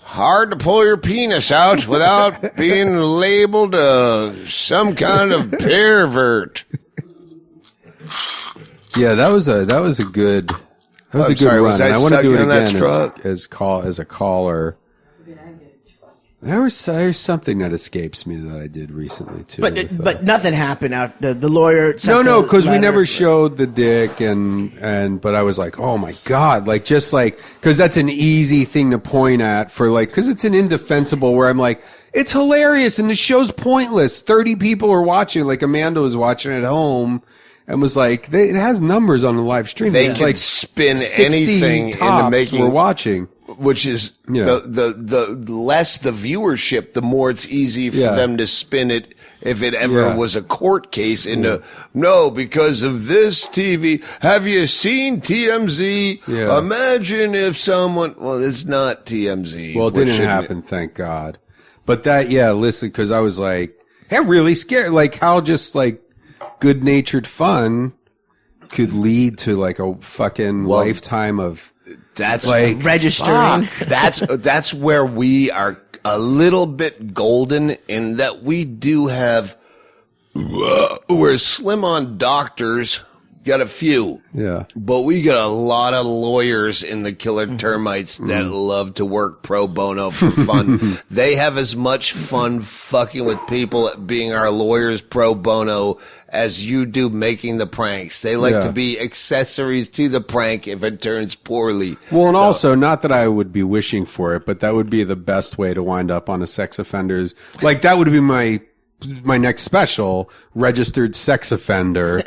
hard to pull your penis out without being labeled some kind of pervert. Yeah, that was a good Sorry, run. was I And I want to stuck do it on that again straw? as a caller. There's something that escapes me that I did recently too. but nothing happened out the lawyer sent No, the because we letter. never showed the dick but I was like, oh my God, like just like, cause that's an easy thing to point at for like, cause it's an indefensible where I'm like, it's hilarious and the show's pointless. 30 people are watching, like Amanda was watching at home and was like, it has numbers on the live stream. They It's can like spin 60 anything into tops making we're watching. Which is the less the viewership, the more it's easy for them to spin it if it ever was a court case into no, because of this TV. Have you seen TMZ? Yeah. Imagine if someone it's not TMZ. Well, it didn't happen, thank God. But that, listen, because I was like, that really scared, like how just like good-natured fun could lead to like a fucking lifetime of. That's like registering. That's where we are a little bit golden in that we do have. We're slim on doctors. Got a few. Yeah. But we got a lot of lawyers in the killer termites that love to work pro bono for fun. They have as much fun fucking with people being our lawyers pro bono as you do making the pranks. They like to be accessories to the prank if it turns poorly. Well, and also, not that I would be wishing for it, but that would be the best way to wind up on a sex offender's. Like, that would be my next special, registered sex offender.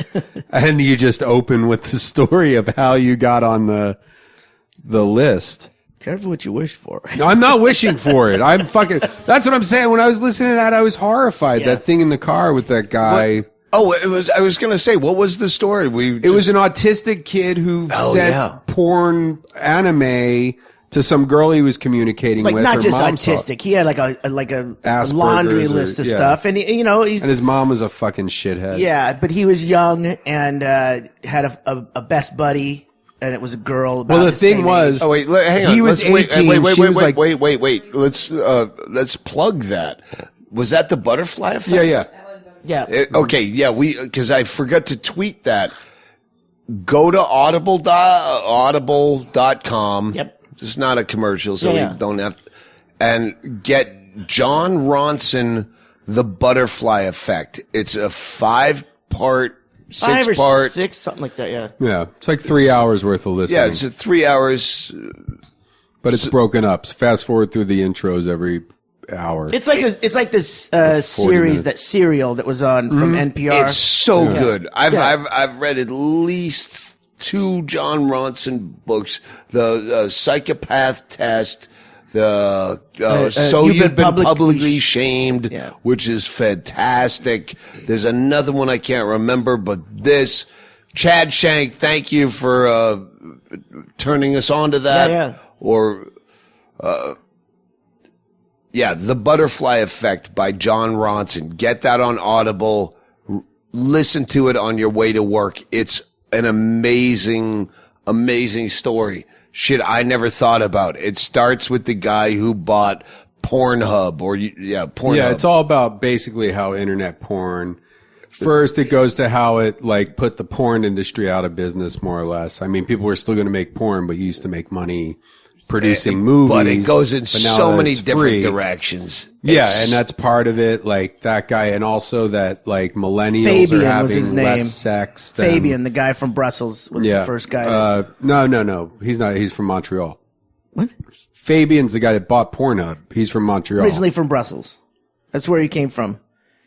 And you just open with the story of how you got on the list. Careful what you wish for. No, I'm not wishing for it. I'm fucking, that's what I'm saying. When I was listening to that, I was horrified. That thing in the car with that guy. I was going to say, what was the story? It was an autistic kid who sent porn anime to some girl he was communicating Like with. not Her just mom autistic. He had like a Asperger's laundry list of stuff, and he's and his mom was a fucking shithead. yeah. But he was young and had a best buddy, and it was a girl. About Well, the his thing same was, age. Oh wait, hang on. He was Let's 18. She was like, wait. Let's plug that. Was that the butterfly effect? yeah. Because I forgot to tweet that. Go to audible.com. Yep. This is not a commercial, so Yeah. we don't have and get John Ronson, The Butterfly Effect. It's a 5-part, 5 or 6-part. 6, something like that. Yeah. yeah, it's like 3 hours worth of listening. Yeah, it's 3 hours. but it's broken up. Fast forward through the intros every hour. It's like this series, minutes. that serial that was on from NPR. It's so good. I've Yeah. I've read at least 2 John Ronson books. The Psychopath Test. So you've been publicly shamed, Yeah. which is fantastic. There's another one I can't remember, but this Chad Shank. Thank you for turning us on to that. Yeah. Or The Butterfly Effect by John Ronson. Get that on Audible. Listen to it on your way to work. It's an amazing, amazing story. Shit I never thought about. It starts with the guy who bought Pornhub Pornhub. Yeah, it's all about basically how internet porn. First, it goes to how it like put the porn industry out of business, more or less. I mean, people were still going to make porn, but you used to make money producing movies. But it goes in but now so that many it's different free- directions. Yeah, It's- and that's part of it. Like that guy, and also that like millennials Fabian are was having his name. less sex. Than, Fabian, the guy from Brussels, was the first guy. No. He's not. He's from Montreal. What? Fabian's the guy that bought Pornhub. He's from Montreal. Originally from Brussels. That's where he came from.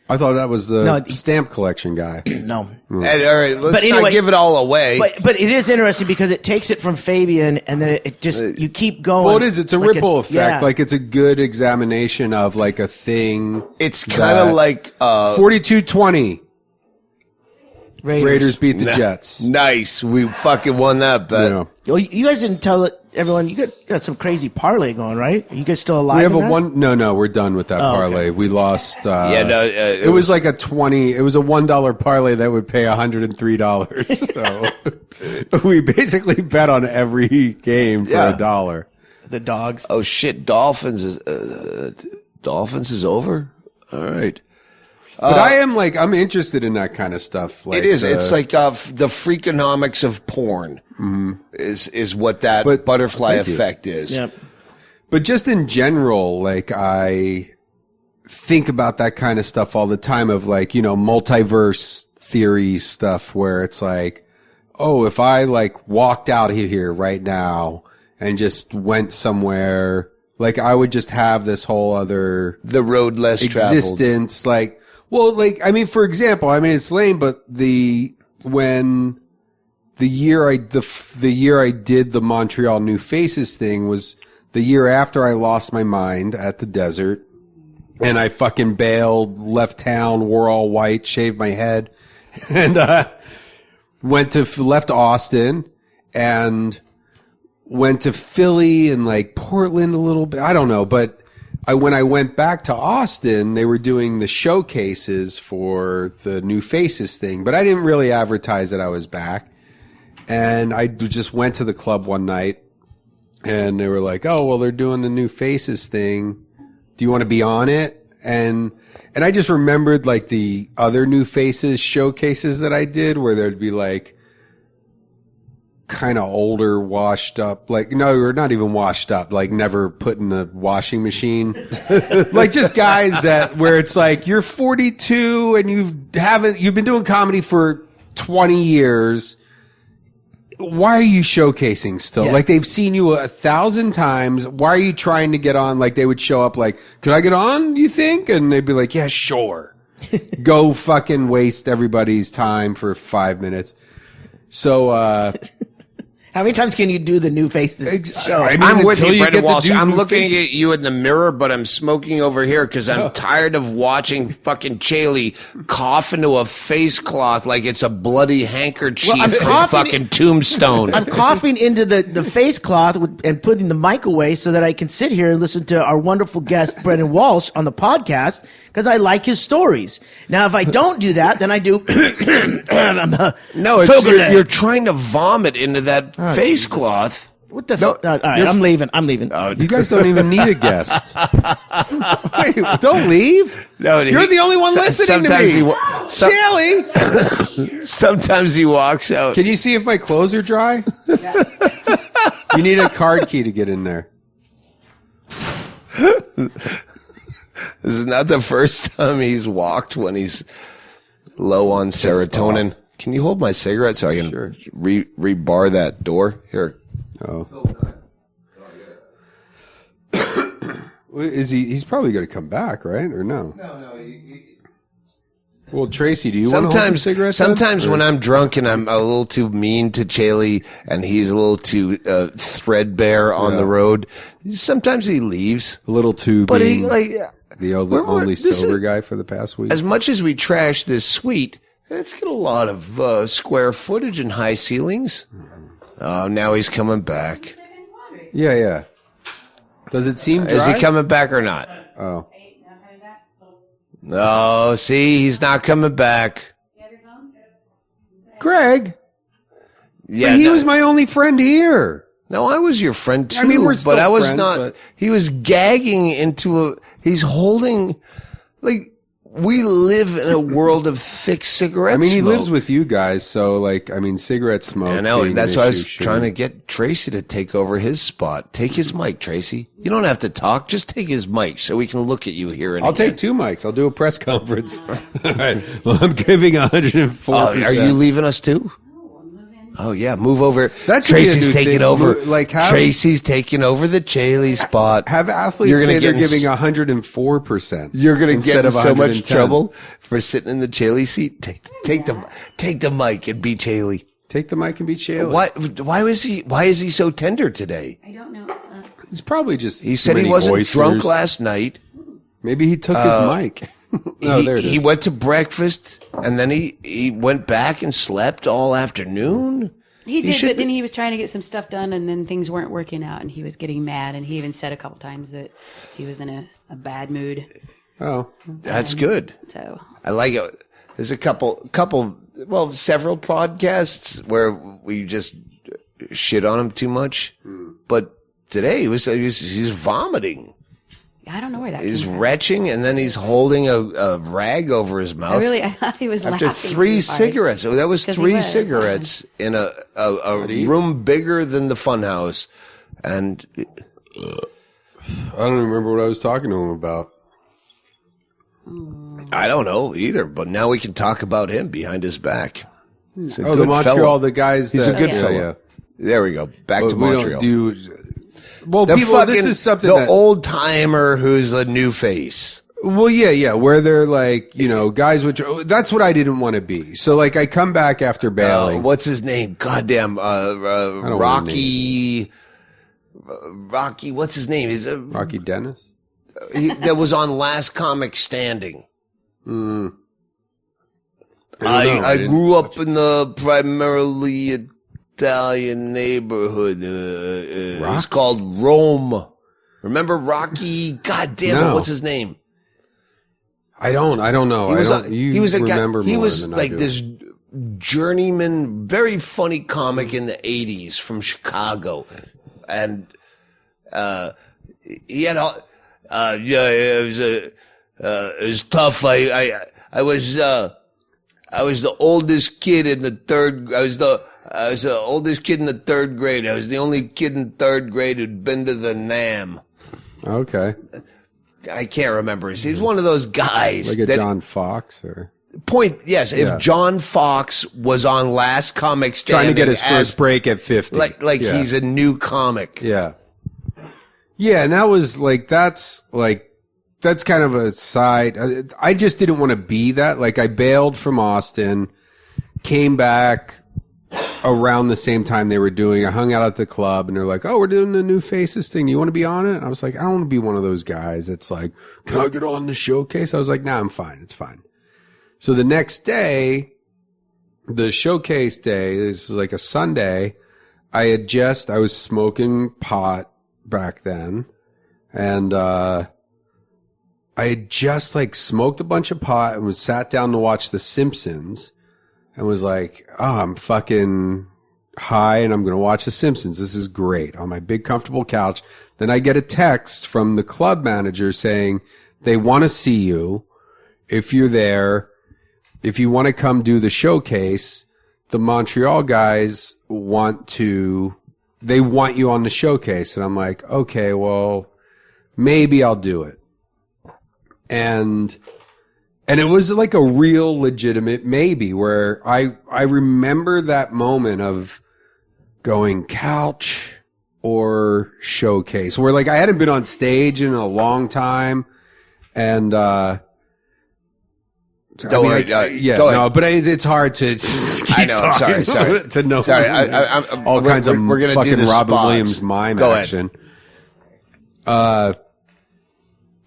I thought that was the No, stamp collection guy. No. All right, let's But anyway- not give it all away. But it is interesting because it takes it from Fabian and then it just, you keep going. Well, it is. It's a like ripple effect. yeah. Like it's a good examination of like a thing. it's kind of like 42-20. Raiders beat the Jets. Nice. We fucking won that bet. Yeah. Well, you guys didn't tell everyone, you got some crazy parlay going, right? Are you guys still alive? We have in a that? one. No, we're done with that parlay. okay. We lost. Yeah, no, it was like a 20. It was a $1 parlay that would pay $103. So we basically bet on every game for Yeah. $1. The dogs. Oh shit! Dolphins is over. All right. But I'm interested in that kind of stuff. Like It is. It's like the freakonomics of porn is what that But- butterfly thank you. effect is. Yep. But just in general, like I think about that kind of stuff all the time of like, multiverse theory stuff where it's like, oh, if I like walked out of here right now and just went somewhere, like I would just have this whole other The road less traveled. existence. Like, well, like, I mean, for example, I mean, it's lame, but the year I did the Montreal New Faces thing was the year after I lost my mind at the desert, and I fucking bailed, left town, wore all white, shaved my head, and left Austin and went to Philly and like Portland a little bit. I don't know, but when I went back to Austin, they were doing the showcases for the New Faces thing, but I didn't really advertise that I was back. And I just went to the club one night and they were like, oh, well, they're doing the New Faces thing. Do you want to be on it? And I just remembered like the other New Faces showcases that I did where there'd be like kind of older, washed up, like, no, or not even washed up, like never put in the washing machine. Like just guys where it's like, you're 42 and you've been doing comedy for 20 years. Why are you showcasing still? Yeah. Like they've seen you 1,000 times. Why are you trying to get on? Like they would show up like, could I get on, you think? And they'd be like, yeah, sure. Go fucking waste everybody's time for 5 minutes. So, How many times can you do the New Faces show? I mean, I'm with until you, you Brendon get to Walsh. do I'm New looking Faces. at you in the mirror, but I'm smoking over here because I'm tired of watching fucking Chaille cough into a face cloth like it's a bloody handkerchief Well, I'm from coughing- fucking Tombstone. I'm coughing into the face cloth and putting the mic away so that I can sit here and listen to our wonderful guest, Brendon Walsh, on the podcast because I like his stories. Now, if I don't do that, then I do. No, it's you're trying to vomit into that face Jesus. cloth. What the fuck? All right, I'm leaving. You guys don't even need a guest. Wait, don't leave. No, You're the only one listening to me. Chaille. Sometimes he walks out. Can you see if my clothes are dry? You need a card key to get in there. This is not the first time he's walked when he's low on serotonin. Can you hold my cigarette so I can rebar that door? Here. Oh. Is he? He's probably going to come back, right? Or no? No. Well, Tracey, do you want to hold the cigarette? Sometimes when I'm drunk and I'm a little too mean to Chaille and he's a little too threadbare on the road, sometimes he leaves. a little too, But he being like the only this sober is- guy for the past week. as much as we trash this suite, it's got a lot of square footage and high ceilings. Oh, now he's coming back. Yeah. Does it seem dry? Is he coming back or not? Oh. No, see, he's not coming back. Greg, Yeah, but he no, was my only friend here. No, I was your friend too. I mean, we're still but I was friends, not. but- He was gagging into a. He's holding, like, we live in a world of thick cigarette I mean, he smoke. lives with you guys, so like, I mean, cigarette smoke. I know. being That's an why I was issue trying to shouldn't- get Tracey to take over his spot. Take his mic, Tracey. You don't have to talk. Just take his mic so we can look at you here. And I'll take 2 mics. I'll do a press conference. All right. Well, I'm giving 104%. Are you leaving us too? Oh yeah, move over. That should be a Tracy's new taking thing. over. Like, have- Tracy's taking over the Chaille spot. Have athletes You're gonna say they're get in giving s- 104%. You're gonna instead get in of so much 110. trouble for sitting in the Chaille seat. Take the mic and be Chaille. Take the mic and be Chaille. Why is he so tender today? I don't know. He's probably just. He said too he many wasn't oysters. drunk last night. Maybe he took his mic. Oh, there it is. He went to breakfast and then he went back and slept all afternoon. He did, should but then be- he was trying to get some stuff done, and then things weren't working out, and he was getting mad, and he even said a couple times that he was in a bad mood. Oh, That's good. So I like it. There's several podcasts where we just shit on him too much. But today he's vomiting. I don't know where that He's came from. retching, and then he's holding a rag over his mouth. I thought he was After laughing 3 too hard. cigarettes. So that was 'Cause he 3 was, cigarettes in a room bigger than the funhouse. And I don't even remember what I was talking to him about. I don't know either, but now we can talk about him behind his back. He's a Oh, the good Montreal, fellow. the guys. He's a that, good yeah, fellow. yeah. There we go. Back to But we Montreal. don't do. Well, the people, this is something the that. old timer who's a new face. Well, yeah, where they're like, guys, which that's what I didn't want to be. So, like, I come back after bailing. What's his name? Goddamn, don't Rocky. Rocky, what's his name? He's Rocky Dennis. that was on Last Comic Standing. I grew up in the primarily Italian neighborhood. It's called Rome. Remember Rocky? God damn it! No. What's his name? I don't know. He was you he was a guy. remember He more was than I like do. this journeyman, very funny comic in the '80s from Chicago, and he had all. It was tough. I was the oldest kid in the third. I was the oldest kid in the third grade. I was the only kid in third grade who'd been to the NAM. Okay, I can't remember. He was one of those guys. like a that, John Fox or Yes, Yeah. if John Fox was on Last Comic trying Standing, to get his first break at 50. like Yeah. he's a new comic. Yeah. Yeah, and that was that's kind of a side. I just didn't want to be that. Like, I bailed from Austin, came back around the same time they were doing. I hung out at the club, and they're like, "Oh, we're doing the New Faces thing. You want to be on it?" And I was like, "I don't want to be one of those guys that's like, can I get on the showcase?" I was like, "Nah, I'm fine. It's fine." So the next day, the showcase day, this is like a Sunday. I was smoking pot back then, and I had just like smoked a bunch of pot and was sat down to watch The Simpsons and was like, "Oh, I'm fucking high and I'm going to watch The Simpsons. This is great," on my big comfortable couch. Then I get a text from the club manager saying they want to see you. If you're there, if you want to come do the showcase, the Montreal guys want you on the showcase. And I'm like, okay, well, maybe I'll do it. And it was like a real legitimate maybe, where I remember that moment of going couch or showcase, where like I hadn't been on stage in a long time. And, Don't worry, go ahead. but it's hard to just keep I know. I'm sorry. to know. Sorry. All kinds of we're gonna fucking do the Robin spots. Williams mime Go ahead. action.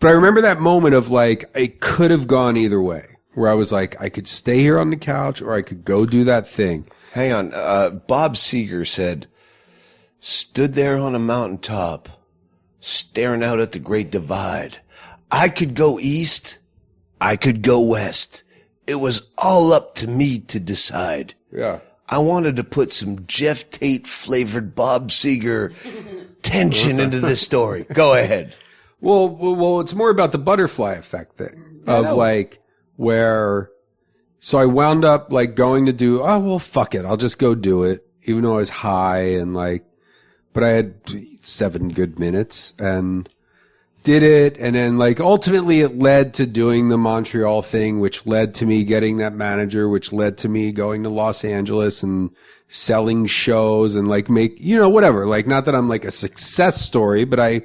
But I remember that moment of like, it could have gone either way, where I was like, I could stay here on the couch or I could go do that thing. Hang on. Bob Seger said, "Stood there on a mountaintop, staring out at the Great Divide. I could go east. I could go west. It was all up to me to decide. Yeah. I wanted to put some Jeff Tate flavored Bob Seger tension into this story. Go ahead." Well, it's more about the butterfly effect thing of like, where, so I wound up like going to do, oh, well, fuck it. I'll just go do it. Even though I was high and like, but I had 7 good minutes and did it. And then like ultimately it led to doing the Montreal thing, which led to me getting that manager, which led to me going to Los Angeles and selling shows and like make, you know, whatever. Like, not that I'm like a success story, but I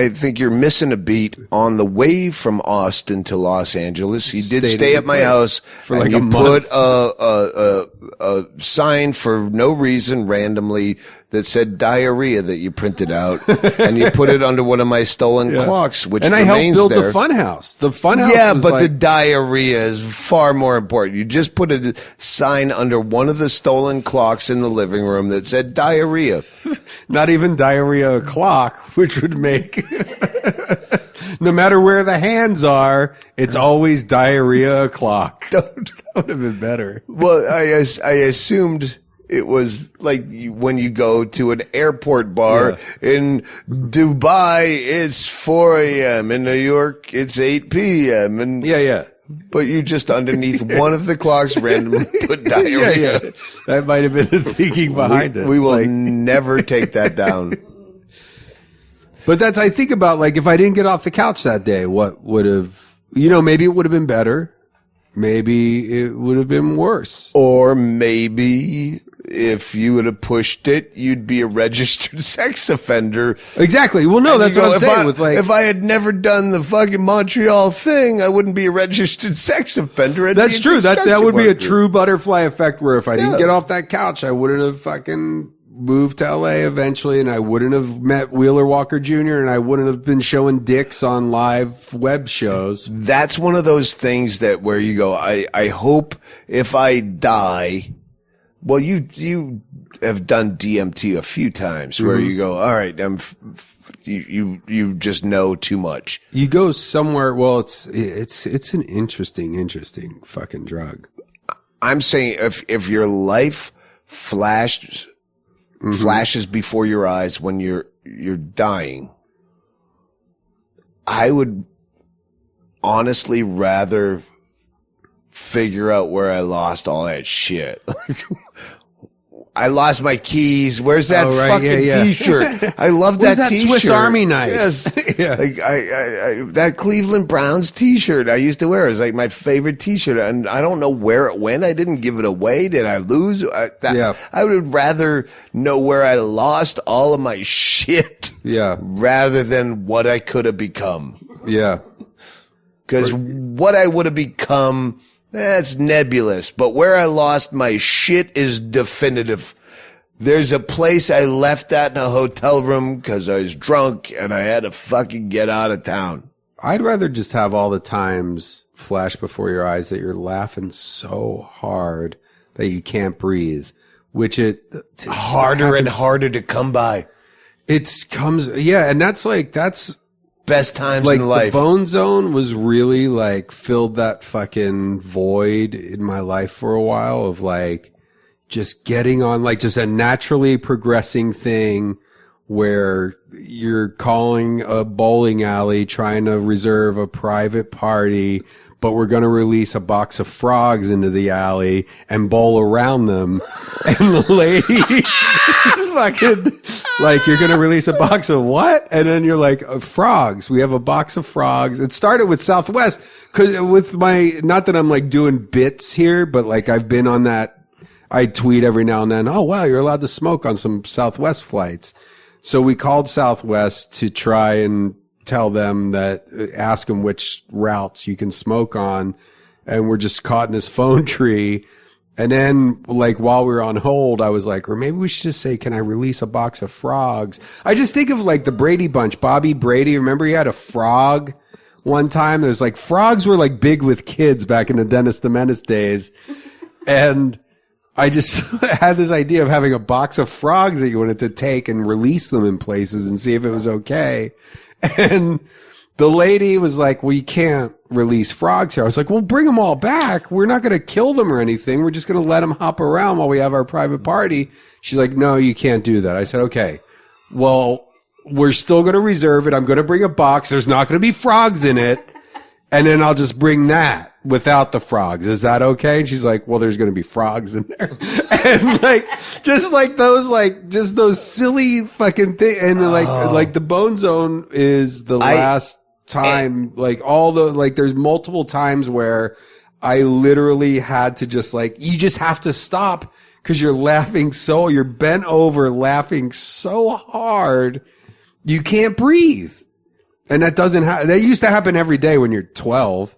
think you're missing a beat on the way from Austin to Los Angeles. You did Stayed stay at at my your place house for like and a you month. put a sign for no reason randomly that said diarrhea that you printed out and you put it under one of my stolen clocks, which and I helped remains build there. the fun house. The fun house. Yeah, was but like, the diarrhea is far more important. You just put a sign under one of the stolen clocks in the living room that said diarrhea. not even diarrhea o'clock, which would make no matter where the hands are, it's always diarrhea o'clock. That would have been better. Well, I assumed it was like when you go to an airport bar in Dubai, it's 4 a.m. In New York, it's 8 p.m. And but you just underneath one of the clocks randomly put diarrhea. That might have been the thinking behind it. We will Like, never take that down. but that's, I think about like, if I didn't get off the couch that day, what would have, you know, maybe it would have been better. Maybe it would have been worse. Or maybe if you would have pushed it, you'd be a registered sex offender. Exactly. Well, no, And that's you what go, I'm saying. With like, if I had never done the fucking Montreal thing, I wouldn't be a registered sex offender. I'd that's be a true. That construction would be a worker. true butterfly effect where if I didn't Yeah. get off that couch, I wouldn't have fucking moved to LA eventually, and I wouldn't have met Wheeler Walker Jr., and I wouldn't have been showing dicks on live web shows. That's one of those things that where you go, I hope if I die, well, you have done DMT a few times where you go, all right, you just know too much. You go somewhere. Well, it's an interesting fucking drug. I'm saying if your life flashes before your eyes when you're dying, I would honestly rather figure out where I lost all that shit. I lost my keys. Where's that fucking T-shirt? I love Where's that that T-shirt. Swiss Army knife? Yes. Yeah. Like I that Cleveland Browns T-shirt I used to wear. It was like my favorite T-shirt, and I don't know where it went. I didn't give it away. Did I lose? I would rather know where I lost all of my shit. Yeah. Rather than what I could have become. Yeah. Because what I would have become, that's nebulous. But where I lost my shit is definitive. There's a place I left that in a hotel room because I was drunk and I had to fucking get out of town. I'd rather just have all the times flash before your eyes that you're laughing so hard that you can't breathe, which Harder and harder to come by. And that's Best times like in life. the Bone Zone was really like filled that fucking void in my life for a while of like just getting on like just a naturally progressing thing where you're calling a bowling alley trying to reserve a private party, but we're going to release a box of frogs into the alley and bowl around them. And the lady is fucking like, you're going to release a box of what? And then you're like, frogs. We have a box of frogs. It started with Southwest because with not that I'm like doing bits here, but like I've been on that. I tweet every now and then, oh, wow, you're allowed to smoke on some Southwest flights. So we called Southwest to try and tell them ask them which routes you can smoke on. And we're just caught in this phone tree. And then like while we were on hold, I was like, or maybe we should just say, can I release a box of frogs? I just think of like the Brady Bunch, Bobby Brady. Remember he had a frog one time? There's like frogs were like big with kids back in the Dennis the Menace days. And I just had this idea of having a box of frogs that you wanted to take and release them in places and see if it was okay. And the lady was like, well, you can't release frogs here. I was like, well, bring them all back. We're not going to kill them or anything. We're just going to let them hop around while we have our private party. She's like, no, you can't do that. I said, okay, well, we're still going to reserve it. I'm going to bring a box. There's not going to be frogs in it. And then I'll just bring that. without the frogs. Is that okay? And she's like, well, there's going to be frogs in there. And just those silly fucking things. And like the Bone Zone is the last time, there's multiple times where I literally had to just you just have to stop because you're bent over laughing so hard. You can't breathe. And that that used to happen every day when you're 12.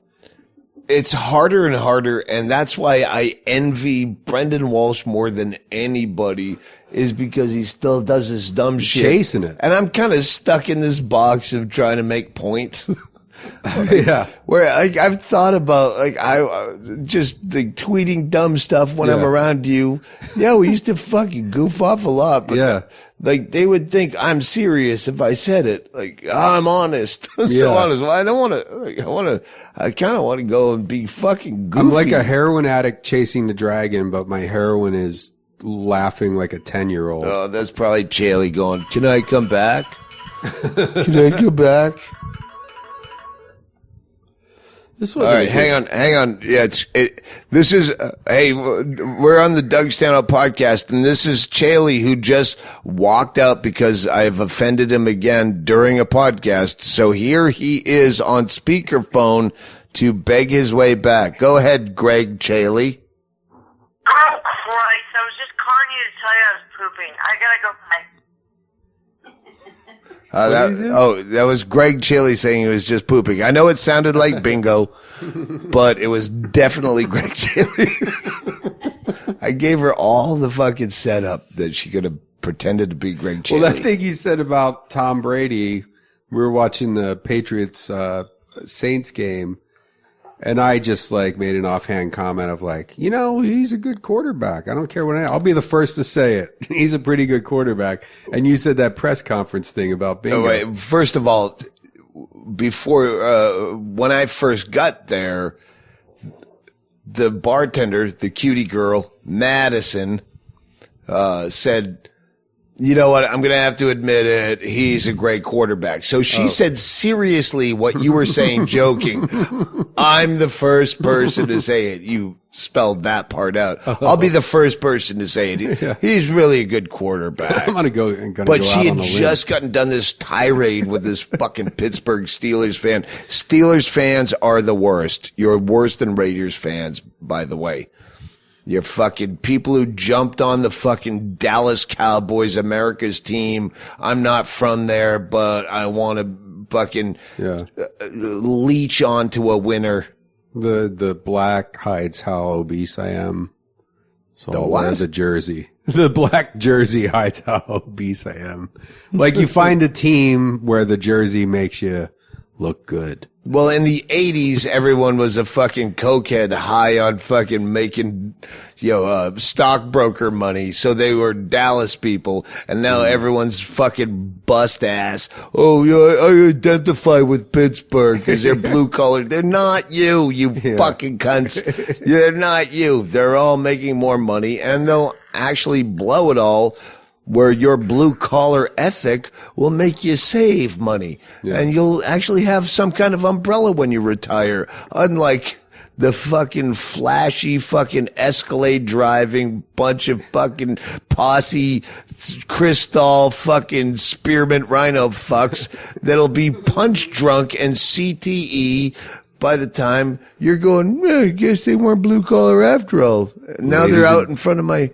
It's harder and harder, and that's why I envy Brendon Walsh more than anybody, is because he still does this dumb shit. Chasing it. And I'm kind of stuck in this box of trying to make points. Yeah. Where I've thought about just tweeting dumb stuff when I'm around you. Yeah, we used to fucking goof off a lot, but they would think I'm serious if I said it. I'm honest. I'm so honest. Well, I don't want to. I kind of want to go and be fucking goofy. I'm like a heroin addict chasing the dragon, but my heroin is laughing like a 10-year-old. Oh, that's probably Chaille going, "Can I come back? Can I come back?" All right, hang on. Yeah, this is, hey, we're on the Doug Stanhope podcast, and this is Chaille, who just walked out because I've offended him again during a podcast. So here he is on speakerphone to beg his way back. Go ahead, Ggreg Chaille. Oh, Christ. I was just calling you to tell you I was pooping. I gotta go back. That was Ggreg Chaille saying he was just pooping. I know it sounded like bingo, but it was definitely Ggreg Chaille. I gave her all the fucking setup that she could have pretended to be Ggreg Chaille. Well, that thing you said about Tom Brady, we were watching the Patriots Saints game, and I just made an offhand comment of he's a good quarterback. I don't care I'll be the first to say it. He's a pretty good quarterback. And you said that press conference thing about bingo. Oh, wait. First of all, before when I first got there, the bartender, the cutie girl, Madison, said, "You know what? I'm going to have to admit it. He's a great quarterback." So she said seriously what you were saying, joking. I'm the first person to say it. You spelled that part out. I'll be the first person to say it. He's really a good quarterback. I'm going to go. But she had just gotten done this tirade with this fucking Pittsburgh Steelers fan. Steelers fans are the worst. You're worse than Raiders fans, by the way. You're fucking people who jumped on the fucking Dallas Cowboys, America's team. I'm not from there, but I want to fucking leech onto a winner. The black hides how obese I am. So the I'll what? wear the jersey. The black jersey hides how obese I am. You find a team where the jersey makes you look good. Well, in the 80s, everyone was a fucking cokehead high on fucking making, stockbroker money. So they were Dallas people. And now everyone's fucking bust ass. Oh, yeah, I identify with Pittsburgh because they're blue collar. They're not you, fucking cunts. They're not you. They're all making more money, and they'll actually blow it all, where your blue collar ethic will make you save money. And you'll actually have some kind of umbrella when you retire. Unlike the fucking flashy fucking Escalade driving bunch of fucking posse crystal fucking spearmint rhino fucks that'll be punch drunk and CTE by the time you're going, I guess they weren't blue collar after all. Now they're out in front of my...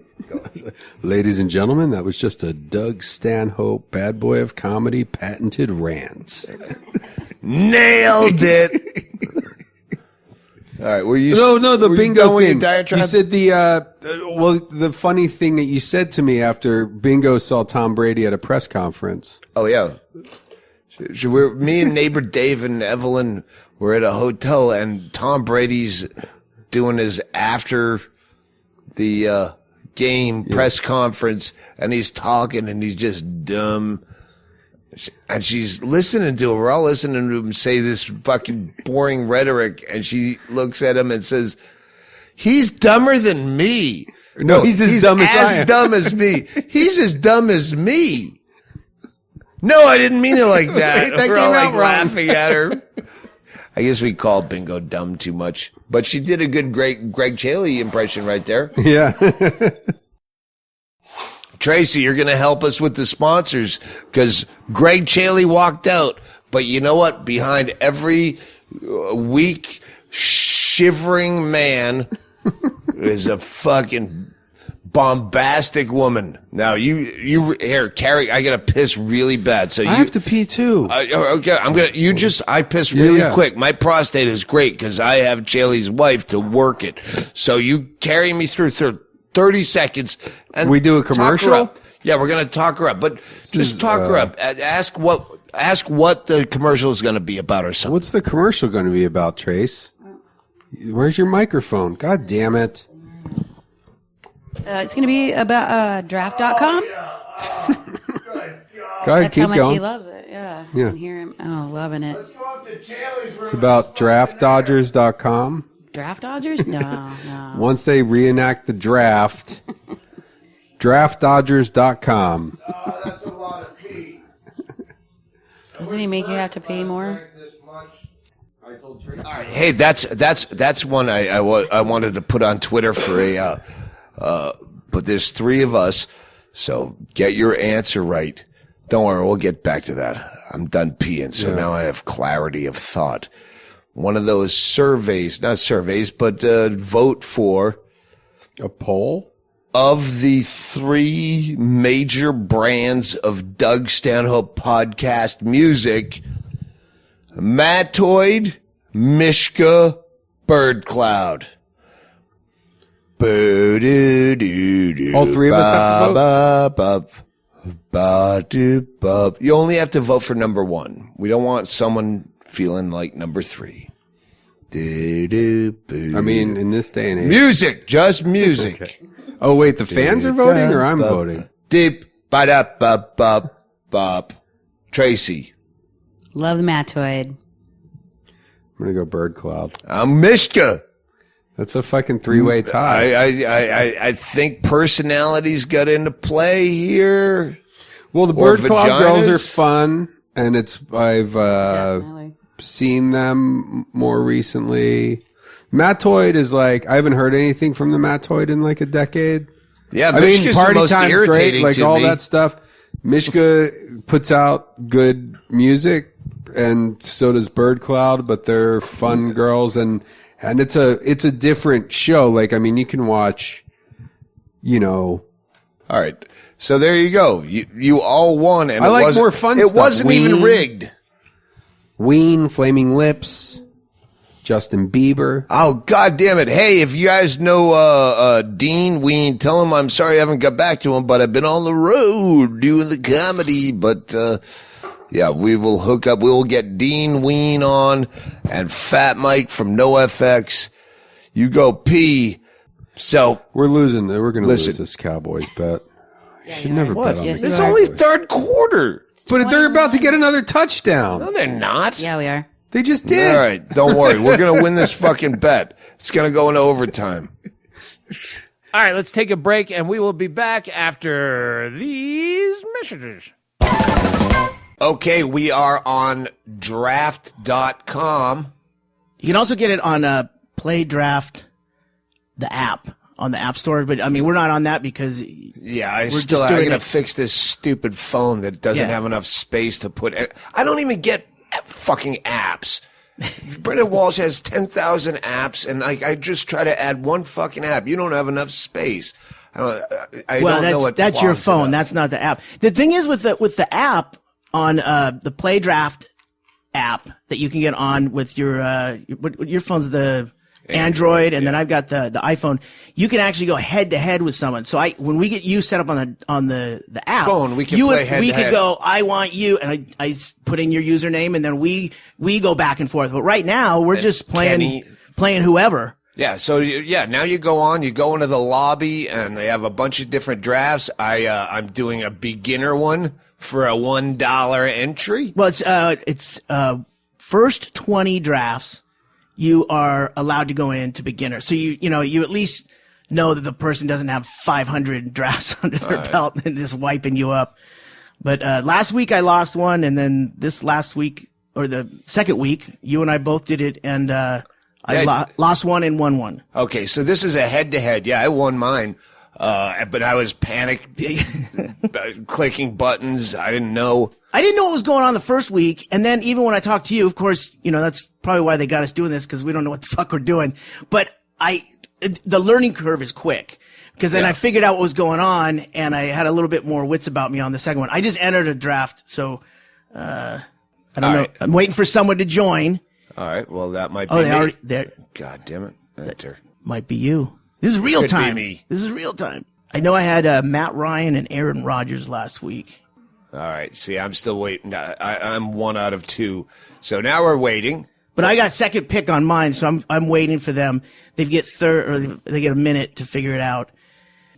Ladies and gentlemen, that was just a Doug Stanhope, bad boy of comedy, patented rant. Nailed it. All right. Were you? No, the bingo thing. You said the funny thing that you said to me after Bingo saw Tom Brady at a press conference. Oh yeah. Me and neighbor Dave and Evelyn were at a hotel, and Tom Brady's doing his after the game press conference, and he's talking, and he's just dumb. And she's listening to him. We're all listening to him say this fucking boring rhetoric, and she looks at him and says, "He's dumber than me." No, he's as dumb as I am. Dumb as me. He's as dumb as me. No, I didn't mean it like that. That We're came all out wrong. laughing at her. I guess we call Bingo dumb too much, but she did a good Ggreg Chaille impression right there. Yeah. Tracey, you're going to help us with the sponsors because Ggreg Chaille walked out. But you know what? Behind every weak, shivering man is a fucking bombastic woman. Now you here, Carrie. I gotta piss really bad. So I have to pee too. Okay, I piss really quick. My prostate is great because I have Chaille's wife to work it. So you carry me through 30 seconds. And we do a commercial? Talk her up. Yeah, we're gonna talk her up, but just talk her up. Ask what the commercial is gonna be about or something. What's the commercial going to be about, Trace? Where's your microphone? God damn it. It's going to be about draft.com. Go ahead, That's keep how much going. he loves it. Yeah. Yeah. I can hear him. Oh, loving it. It's about draftdodgers.com. Draft Dodgers? No. Once they reenact the draft, draftdodgers.com. Oh, that's a lot of pee. Doesn't he make you have to pay more? All right. Hey, that's one I wanted to put on Twitter for a but there's 3 of us, so get your answer right. Don't worry, we'll get back to that. I'm done peeing, so now I have clarity of thought. One of those surveys, not surveys, but vote for A poll? of the 3 major brands of Doug Stanhope podcast music: Mattoid, Mishka, Bird Cloud. All 3 of us have to vote? You only have to vote for number 1. We don't want someone feeling like number 3. I mean, in this day and age. Music, just music. Okay. Oh, wait, the fans are voting or I'm voting? Deep, ba-da-ba-ba-bop. Tracey. Love the Mattoid. I'm going to go Bird Cloud. I'm Mishka. That's a fucking 3-way tie. I think personalities got into play here. Well, the Or Bird Cloud girls are vaginas. fun, and I've Definitely. seen them more recently. Mattoid is like, I haven't heard anything from the Mattoid in like a decade. Yeah, I mean, Mishka's the Party most Time's great, irritating like to all me. that stuff. Mishka puts out good music, and so does Bird Cloud, but they're fun girls, and it's a different show. Like, I mean, you can watch, All right. So there you go. You all won, and I it like wasn't- more fun It stuff. wasn't even Ween. rigged. Ween, Flaming Lips, Justin Bieber. Oh, God damn it. Hey, if you guys know Dean Ween, tell him I'm sorry I haven't got back to him, but I've been on the road doing the comedy. But, yeah, we will hook up. We will get Dean Ween on and Fat Mike from NoFX. You go pee. So, We're losing. We're going to lose Listen. this Cowboys bet. Should you never are. bet on Yes, the you it's are. only Cowboys. third quarter. But they're about to get another touchdown. No, they're not. Yeah, we are. They just did. All right, don't worry. We're going to win this fucking bet. It's going to go into overtime. All right, let's take a break, and we will be back after these messages. Okay, we are on draft.com. You can also get it on Play Draft, the app, on the App Store. But, I mean, we're not on that because Yeah, I just got doing to it. fix this stupid phone that doesn't Yeah. have enough space to put. I don't even get fucking apps. Brendon Walsh has 10,000 apps, and I just try to add one fucking app. You don't have enough space. I don't know what that's your clogs it phone. up. That's not the app. The thing is with the app on the Play Draft app that you can get on with your phone's the Android, and then I've got the iPhone. You can actually go head to head with someone. So when we get you set up on the app, Phone, we can play head we to could head. go, I want you, and I put in your username, and then we go back and forth. But right now we're just Kenny- playing whoever. Yeah, so now you go into the lobby and they have a bunch of different drafts. I'm doing a beginner one for a $1 entry. Well, it's first 20 drafts you are allowed to go into beginner. So you at least know that the person doesn't have 500 drafts under their belt and just wiping you up. But last week I lost one, and then this last week or the second week, you and I both did it, and I lost one and won one. Okay, so this is a head-to-head. Yeah, I won mine, but I was panicked, clicking buttons. I didn't know. I didn't know what was going on the first week, and then even when I talked to you, of course, that's probably why they got us doing this, because we don't know what the fuck we're doing. But the learning curve is quick, because then I figured out what was going on, and I had a little bit more wits about me on the second one. I just entered a draft, so I don't know. Right. I'm waiting for someone to join. All right, well, that might be me. God damn it. Enter. Might be you. This is real time. Be me. This is real time. I know I had Matt Ryan and Aaron Rodgers last week. All right. See, I'm still waiting. I'm 1 out of 2. So now we're waiting. But I got second pick on mine, so I'm waiting for them. They get they get a minute to figure it out.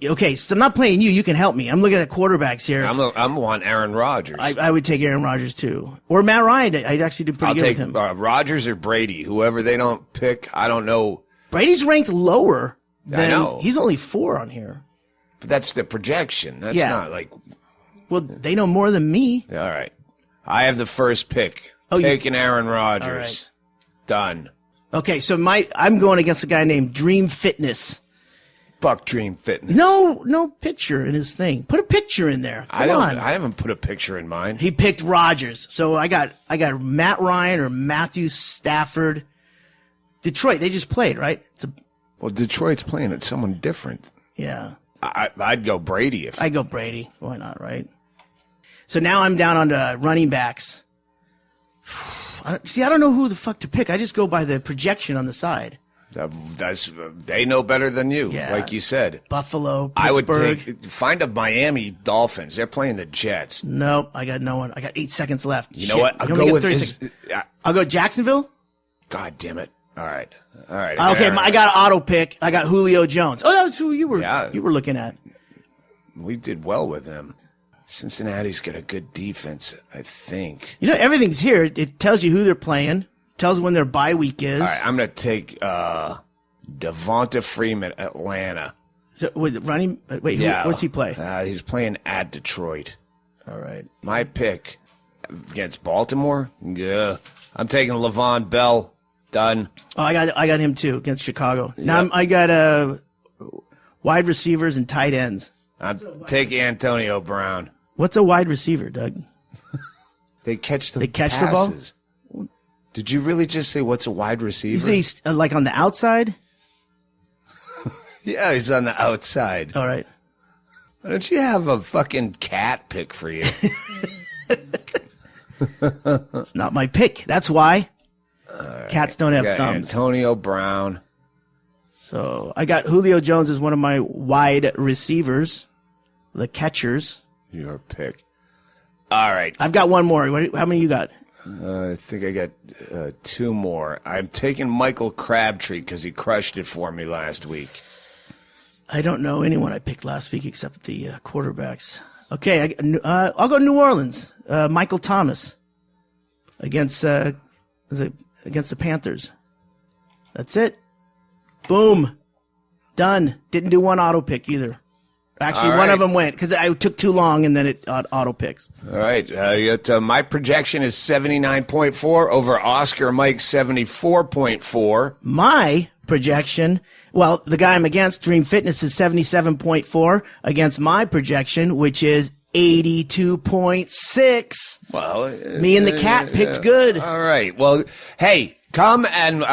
Okay, so I'm not playing you. You can help me. I'm looking at quarterbacks here. I'm want Aaron Rodgers. I would take Aaron Rodgers too, or Matt Ryan. I actually did pretty good with him. I'll take Rodgers or Brady, whoever they don't pick. I don't know. Brady's ranked lower than I know. He's only 4 on here. But that's the projection. That's not like. Well, they know more than me. All right, I have the first pick. Taking Aaron Rodgers. All right. Done. Okay, so I'm going against a guy named Dream Fitness. Fuck Dream Fitness. No picture in his thing. Put a picture in there. Come on. I haven't put a picture in mine. He picked Rodgers. So I got Matt Ryan or Matthew Stafford. Detroit, they just played, right? Well, Detroit's playing at someone different. Yeah. I'd go Brady I'd go Brady. Why not, right? So now I'm down on the running backs. I don't know who the fuck to pick. I just go by the projection on the side. They know better than you, like you said. Buffalo, Pittsburgh. I would find a Miami Dolphins. They're playing the Jets. Nope, I got no one. I got 8 seconds left. You know what? I'll go Jacksonville. God damn it! All right. Okay, I got an auto pick. I got Julio Jones. Oh, that was who you were. Yeah. You were looking at. We did well with him. Cincinnati's got a good defense, I think. Everything's here. It tells you who they're playing. Tells when their bye week is. All right, I'm going to take Devonta Freeman, Atlanta. So, running? Wait, what's he play? He's playing at Detroit. All right. My pick against Baltimore? Yeah. I'm taking Le'Veon Bell. Done. Oh, I got him too against Chicago. Yep. Now I got wide receivers and tight ends. I'm taking Antonio Brown. What's a wide receiver, Doug? They catch the passes. The ball? Did you really just say what's a wide receiver? You say he's like on the outside? Yeah, he's on the outside. All right. Why don't you have a fucking cat pick for you? It's not my pick. That's why. Right. Cats don't have thumbs. Antonio Brown. So I got Julio Jones as one of my wide receivers, the catchers. Your pick. All right. I've got one more. How many you got? I think I got 2 more. I'm taking Michael Crabtree because he crushed it for me last week. I don't know anyone I picked last week except the quarterbacks. Okay, I'll go New Orleans. Michael Thomas against the Panthers. That's it. Boom. Done. Didn't do one auto pick either. Actually, one of them went because I took too long and then it auto picks. All right. My projection is 79.4 over Oscar Mike 74.4. My projection, well, the guy I'm against, Dream Fitness, is 77.4 against my projection, which is 82.6. Well, me and the cat picked good. All right. Well, hey, come and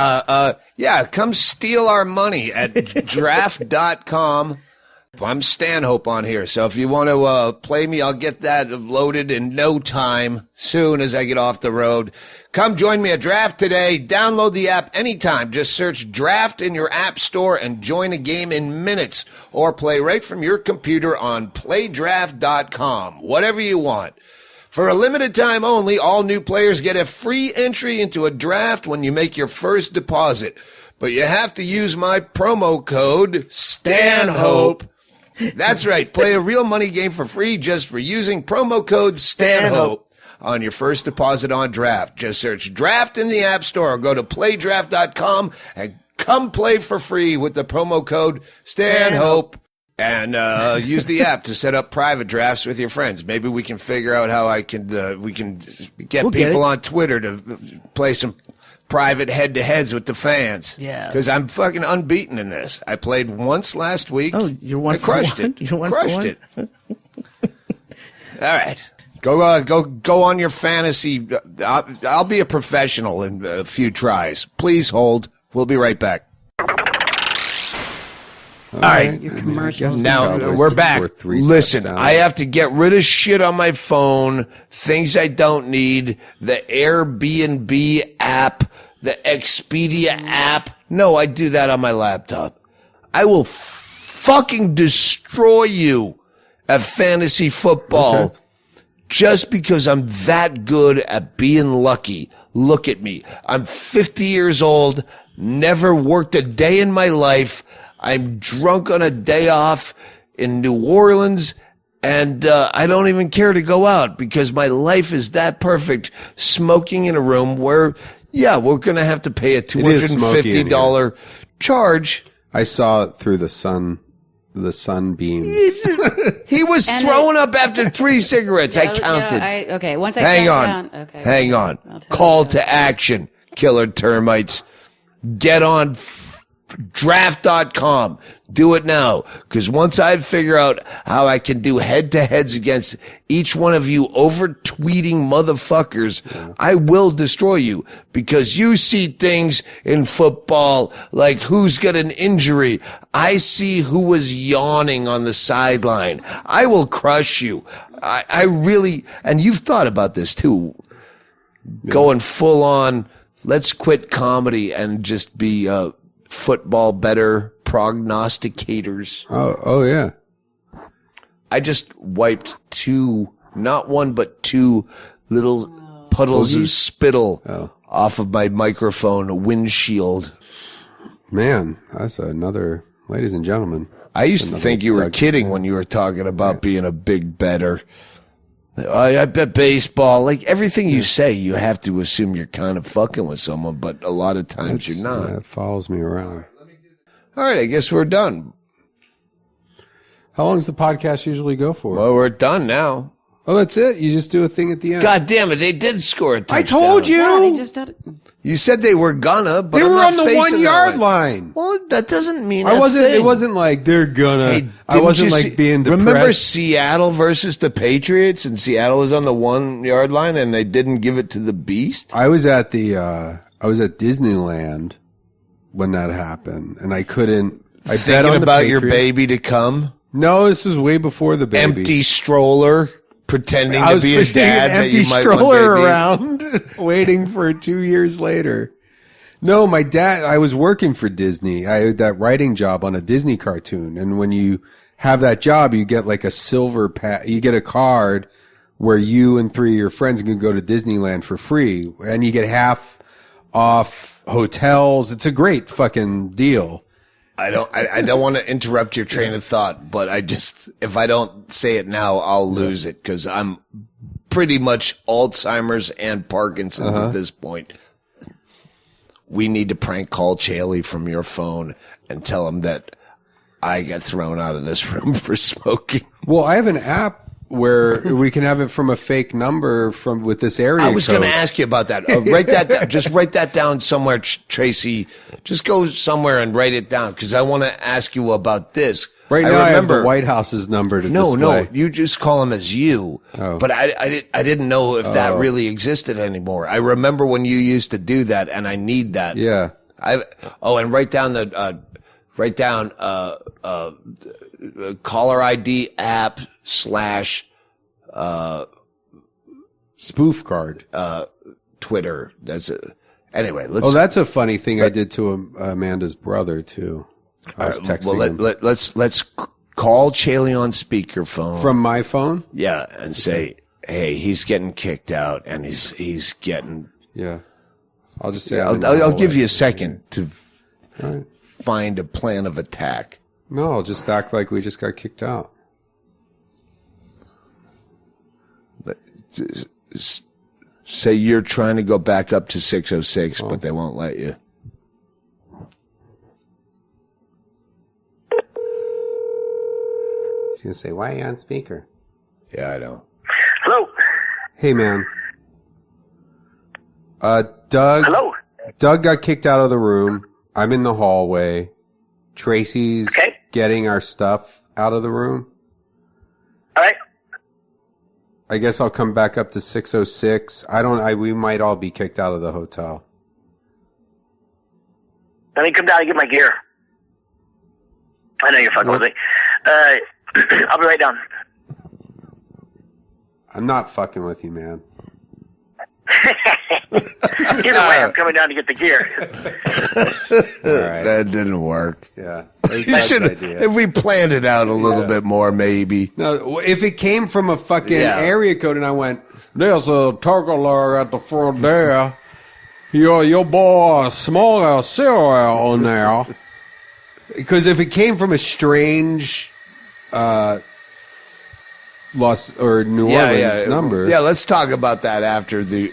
come steal our money at draft.com. I'm Stanhope on here, so if you want to play me, I'll get that loaded in no time, soon as I get off the road. Come join me at Draft today. Download the app anytime. Just search Draft in your app store and join a game in minutes, or play right from your computer on playdraft.com. Whatever you want. For a limited time only, all new players get a free entry into a draft when you make your first deposit. But you have to use my promo code Stanhope. That's right. Play a real money game for free just for using promo code Stanhope on your first deposit on Draft. Just search Draft in the App Store or go to playdraft.com and come play for free with the promo code Stanhope. And use the app to set up private drafts with your friends. Maybe we can figure out how we can get people on Twitter to play some private head-to-heads with the fans. Yeah. Because I'm fucking unbeaten in this. I played once last week. Oh, you're one I for crushed one? it. You're one for crushed one? it. All right. Go on your fantasy. I'll be a professional in a few tries. Please hold. We'll be right back. All right. Your commercials. Now we're back. Listen, I have to get rid of shit on my phone, things I don't need, the Airbnb app, the Expedia app. No, I do that on my laptop. I will fucking destroy you at fantasy football just because I'm that good at being lucky. Look at me. I'm 50 years old, never worked a day in my life. I'm drunk on a day off in New Orleans, and I don't even care to go out because my life is that perfect, smoking in a room where, yeah, we're going to have to pay a $250 charge. I saw it through the sunbeams. He was throwing up after 3 cigarettes. I counted. Once I Hang sat on. down. Okay. Hang on. I'll tell Call you. to action, killer termites. Get on draft.com. Do it now. Because once I figure out how I can do head-to-heads against each one of you over-tweeting motherfuckers, I will destroy you. Because you see things in football like who's got an injury. I see who was yawning on the sideline. I will crush you. I really, and you've thought about this too. Going full on, let's quit comedy and just be football better prognosticators. Oh yeah. I just wiped not one, but 2 little puddles of spittle off of my microphone windshield. Man, that's another, ladies and gentlemen. I used to think you were kidding when you were talking about being a big bettor. I bet baseball, like everything you say, you have to assume you're kind of fucking with someone, but a lot of times you're not. That follows me around. All right, I guess we're done. How long does the podcast usually go for? Well, we're done now. Oh, that's it? You just do a thing at the end? God damn it, they did score a touchdown. I told you! Yeah, they just did. You said they were gonna, but They I'm were not on the facing 1 that yard way. line. Well, that doesn't mean It wasn't like they're gonna. Hey, I wasn't didn't you like see- being depressed. Remember Seattle versus the Patriots, and Seattle was on the 1 yard line, and they didn't give it to the Beast. I was at Disneyland when that happened, and I couldn't. I bet Thinking on the about your Patriots. baby to come, No, this was way before the baby. empty stroller, pretending I to was be a pushing dad an that empty you might stroller one day be. around, waiting for 2 years later. No, my dad. I was working for Disney. I had that writing job on a Disney cartoon, and when you have that job, you get like a silver you get a card where you and 3 of your friends can go to Disneyland for free, and you get half off hotels. It's a great fucking deal. I don't want to interrupt your train of thought, but if I don't say it now, I'll lose it because I'm pretty much Alzheimer's and Parkinson's at this point. We need to prank call Chaille from your phone and tell him that I got thrown out of this room for smoking. Well, I have an app where we can have it from a fake number with this area I was going to code. ask you about that. Write that down. Just write that down somewhere, Tracey. Just go somewhere and write it down because I want to ask you about this. Right now, I have the White House's number to display. No, you just call him as you. Oh. But I didn't know if that really existed anymore. I remember when you used to do that, and I need that. Yeah. And write down caller ID app / Spoof card. Twitter. Anyway. Let's. Oh, that's a funny thing I did to Amanda's brother too. I was texting him let's call Chaille on speakerphone from my phone. Yeah, and say, hey, he's getting kicked out, and he's getting. Yeah, I'll just say. I'll give you a second to All right. find a plan of attack. No, I'll just act like we just got kicked out. Say you're trying to go back up to 606, but they won't let you. going to say, why are you on speaker? Yeah, I know. Hello. Hey, man. Doug. Hello. Doug got kicked out of the room. I'm in the hallway. Tracey's getting our stuff out of the room. All right. I guess I'll come back up to 606. We might all be kicked out of the hotel. Let me come down and get my gear. I know you're fucking with me. I'll be right down. I'm not fucking with you, man. Either way, I'm coming down to get the gear. All right. That didn't work. Yeah. You should, if we planned it out a little bit more, maybe. No, if it came from a fucking area code and I went, there's a turgler at the front there. Your boy small cereal on there. Because if it came from a strange Los or New Orleans number. Yeah, let's talk about that after the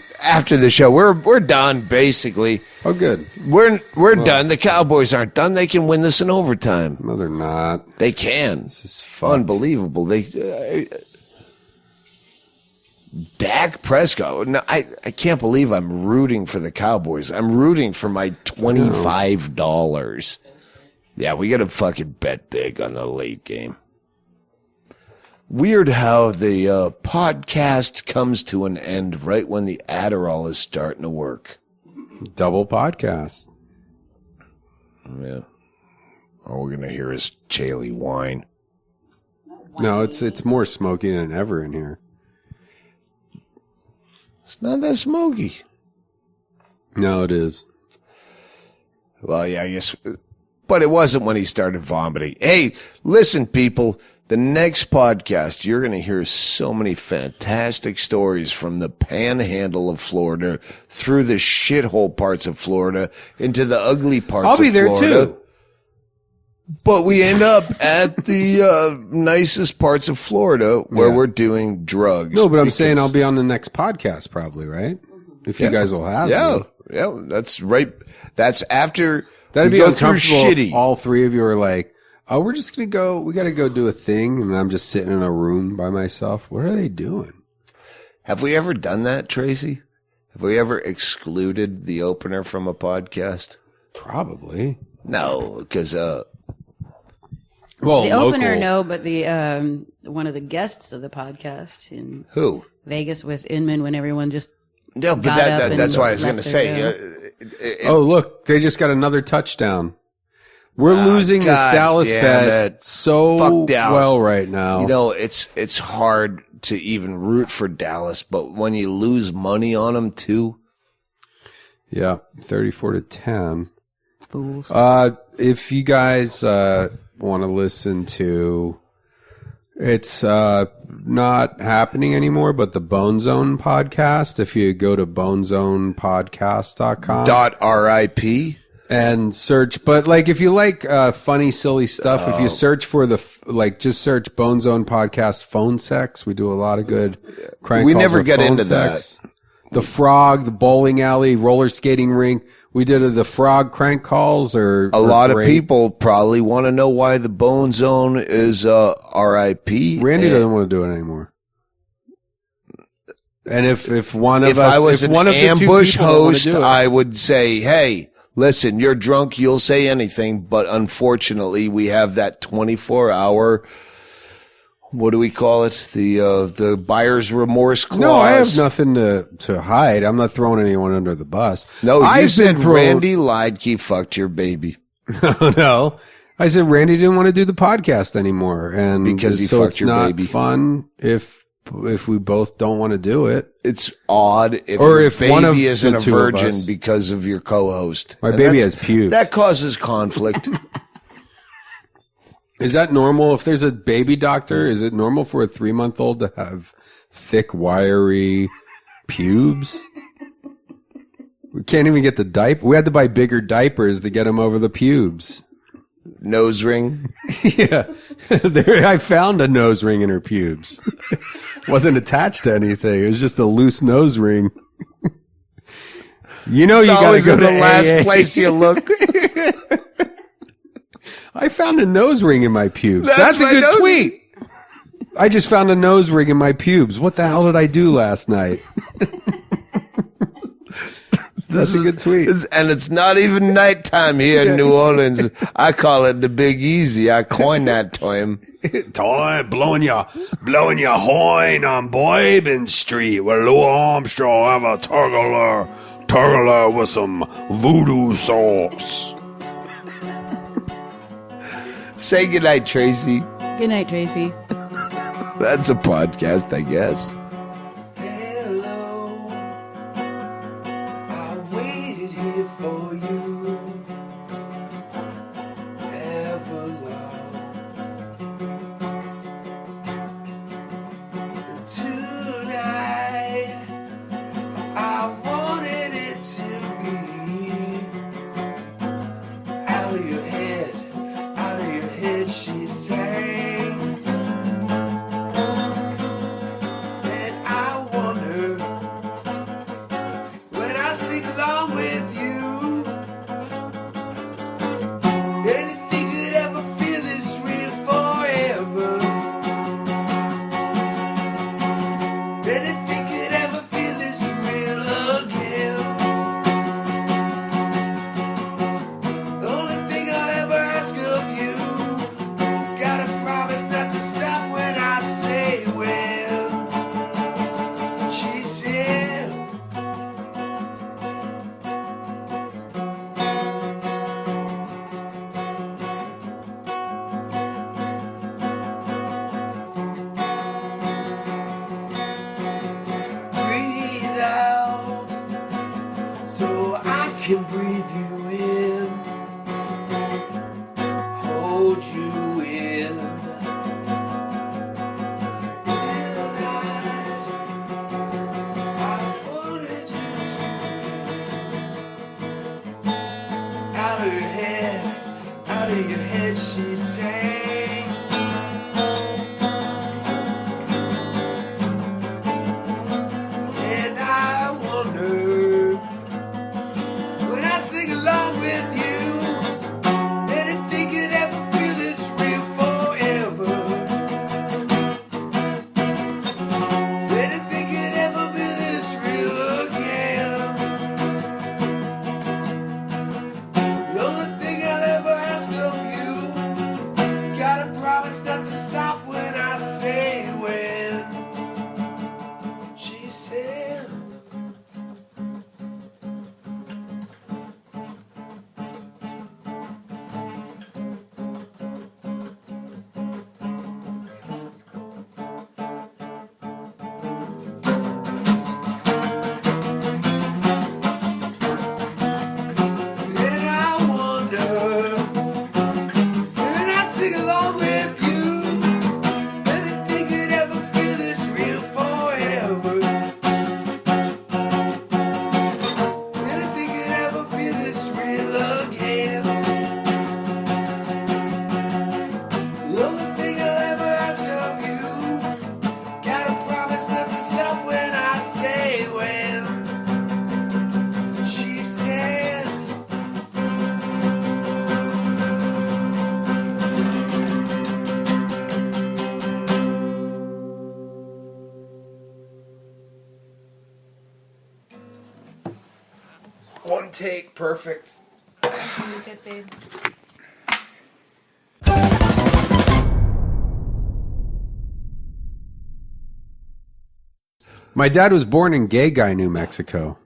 show. We're done basically. Oh, good. We're done. The Cowboys aren't done. They can win this in overtime. No, they're not. They can. This is fucked. Unbelievable. They Dak Prescott. No, I can't believe I'm rooting for the Cowboys. I'm rooting for my $25. Yeah, we got to fucking bet big on the late game. Weird how the podcast comes to an end right when the Adderall is starting to work. Double podcast. Yeah. All we're going to hear is Chaille whine. No, it's more smoky than ever in here. It's not that smoky. No, it is. Well, yeah, I guess. But it wasn't when he started vomiting. Hey, listen, people. The next podcast, you're going to hear so many fantastic stories from the panhandle of Florida through the shithole parts of Florida into the ugly parts of Florida. I'll be there too. But we end up at the nicest parts of Florida where we're doing drugs. No, but I'm saying I'll be on the next podcast probably, right? If you guys will have me. Yeah, that's right. That's after that'd we be go through uncomfortable shitty. if all three of you are like, oh, we're just going to go, we got to go do a thing, and I'm just sitting in a room by myself. What are they doing? Have we ever done that, Tracey? Have we ever excluded the opener from a podcast? Probably. No, because, the opener, no, but the one of the guests of the podcast in who? Vegas with Inman when everyone just no, but that's why I was going to say. Oh, look, they just got another touchdown. We're losing this Dallas bet so well right now. You know, it's hard to even root for Dallas, but when you lose money on them too. Yeah, 34-10. Fools. If you guys want to listen to, it's not happening anymore, but the Bone Zone podcast, if you go to bonezonepodcast.com. .RIP. And search, but like if you like funny, silly stuff, if you search for just search Bone Zone Podcast phone sex. We do a lot of good crank We calls never with get phone into sex. The Frog, the bowling alley, roller skating rink. We did the Frog crank calls. A lot of people probably want to know why the Bone Zone is RIP. Randy doesn't want to do it anymore. And if one of if us, I was if an one of the ambush two people don't wanna host, do it, I would say, hey, listen, you're drunk, you'll say anything, but unfortunately we have that 24-hour, what do we call it? The buyer's remorse clause. No, I have nothing to hide. I'm not throwing anyone under the bus. No, I've you said been thrown... Randy lied, he fucked your baby. No. I said Randy didn't want to do the podcast anymore. And because he so fucked your baby. It's not fun if we both don't want to do it. It's odd if or your if one of baby isn't the a two of virgin us. because of your co-host. My And baby has pubes. That causes conflict. Is that normal? If there's a baby doctor, is it normal for a 3-month-old to have thick, wiry pubes? We can't even get the diaper. We had to buy bigger diapers to get them over the pubes. Nose ring. Yeah. I found a nose ring in her pubes. Wasn't attached to anything. It was just a loose nose ring. You know, It's you got to go to the last AA. place you look. I found a nose ring in my pubes. That's a my good nose- tweet. I just found a nose ring in my pubes. What the hell did I do last night? That's a good tweet. And it's not even nighttime here in New Orleans. I call it the Big Easy. I coined that term. Toy blowing your horn on Bourbon Street where Louis Armstrong have a turgler with some voodoo sauce. Say goodnight, Tracey. Good night, Tracey. That's a podcast, I guess. Hello, I waited here for you. Everlong. Tonight, I wanted it to be out of your head, she sang. And I wonder when I sing along with you, anything could ever feel this real forever. Anything could ever feel this real again. The only thing I'll ever ask of you, gotta promise not to stop when I say when. She said, breathe out so I can breathe you in, hold you in. I wanted you to. Out of your head, she sang. And I wonder when I sing along with you, anything could ever feel this real forever. Anything could ever be this real again. The only thing I'll ever ask of you, gotta promise not to stop when I say when. She said, and I wonder when I sing along with you, anything could ever feel this real forever. Anything could ever feel this real again. The only thing I'll ever ask of you, gotta promise not to stop when I say when. She said, one take, perfect. Good, babe. My dad was born in Gay Guy, New Mexico.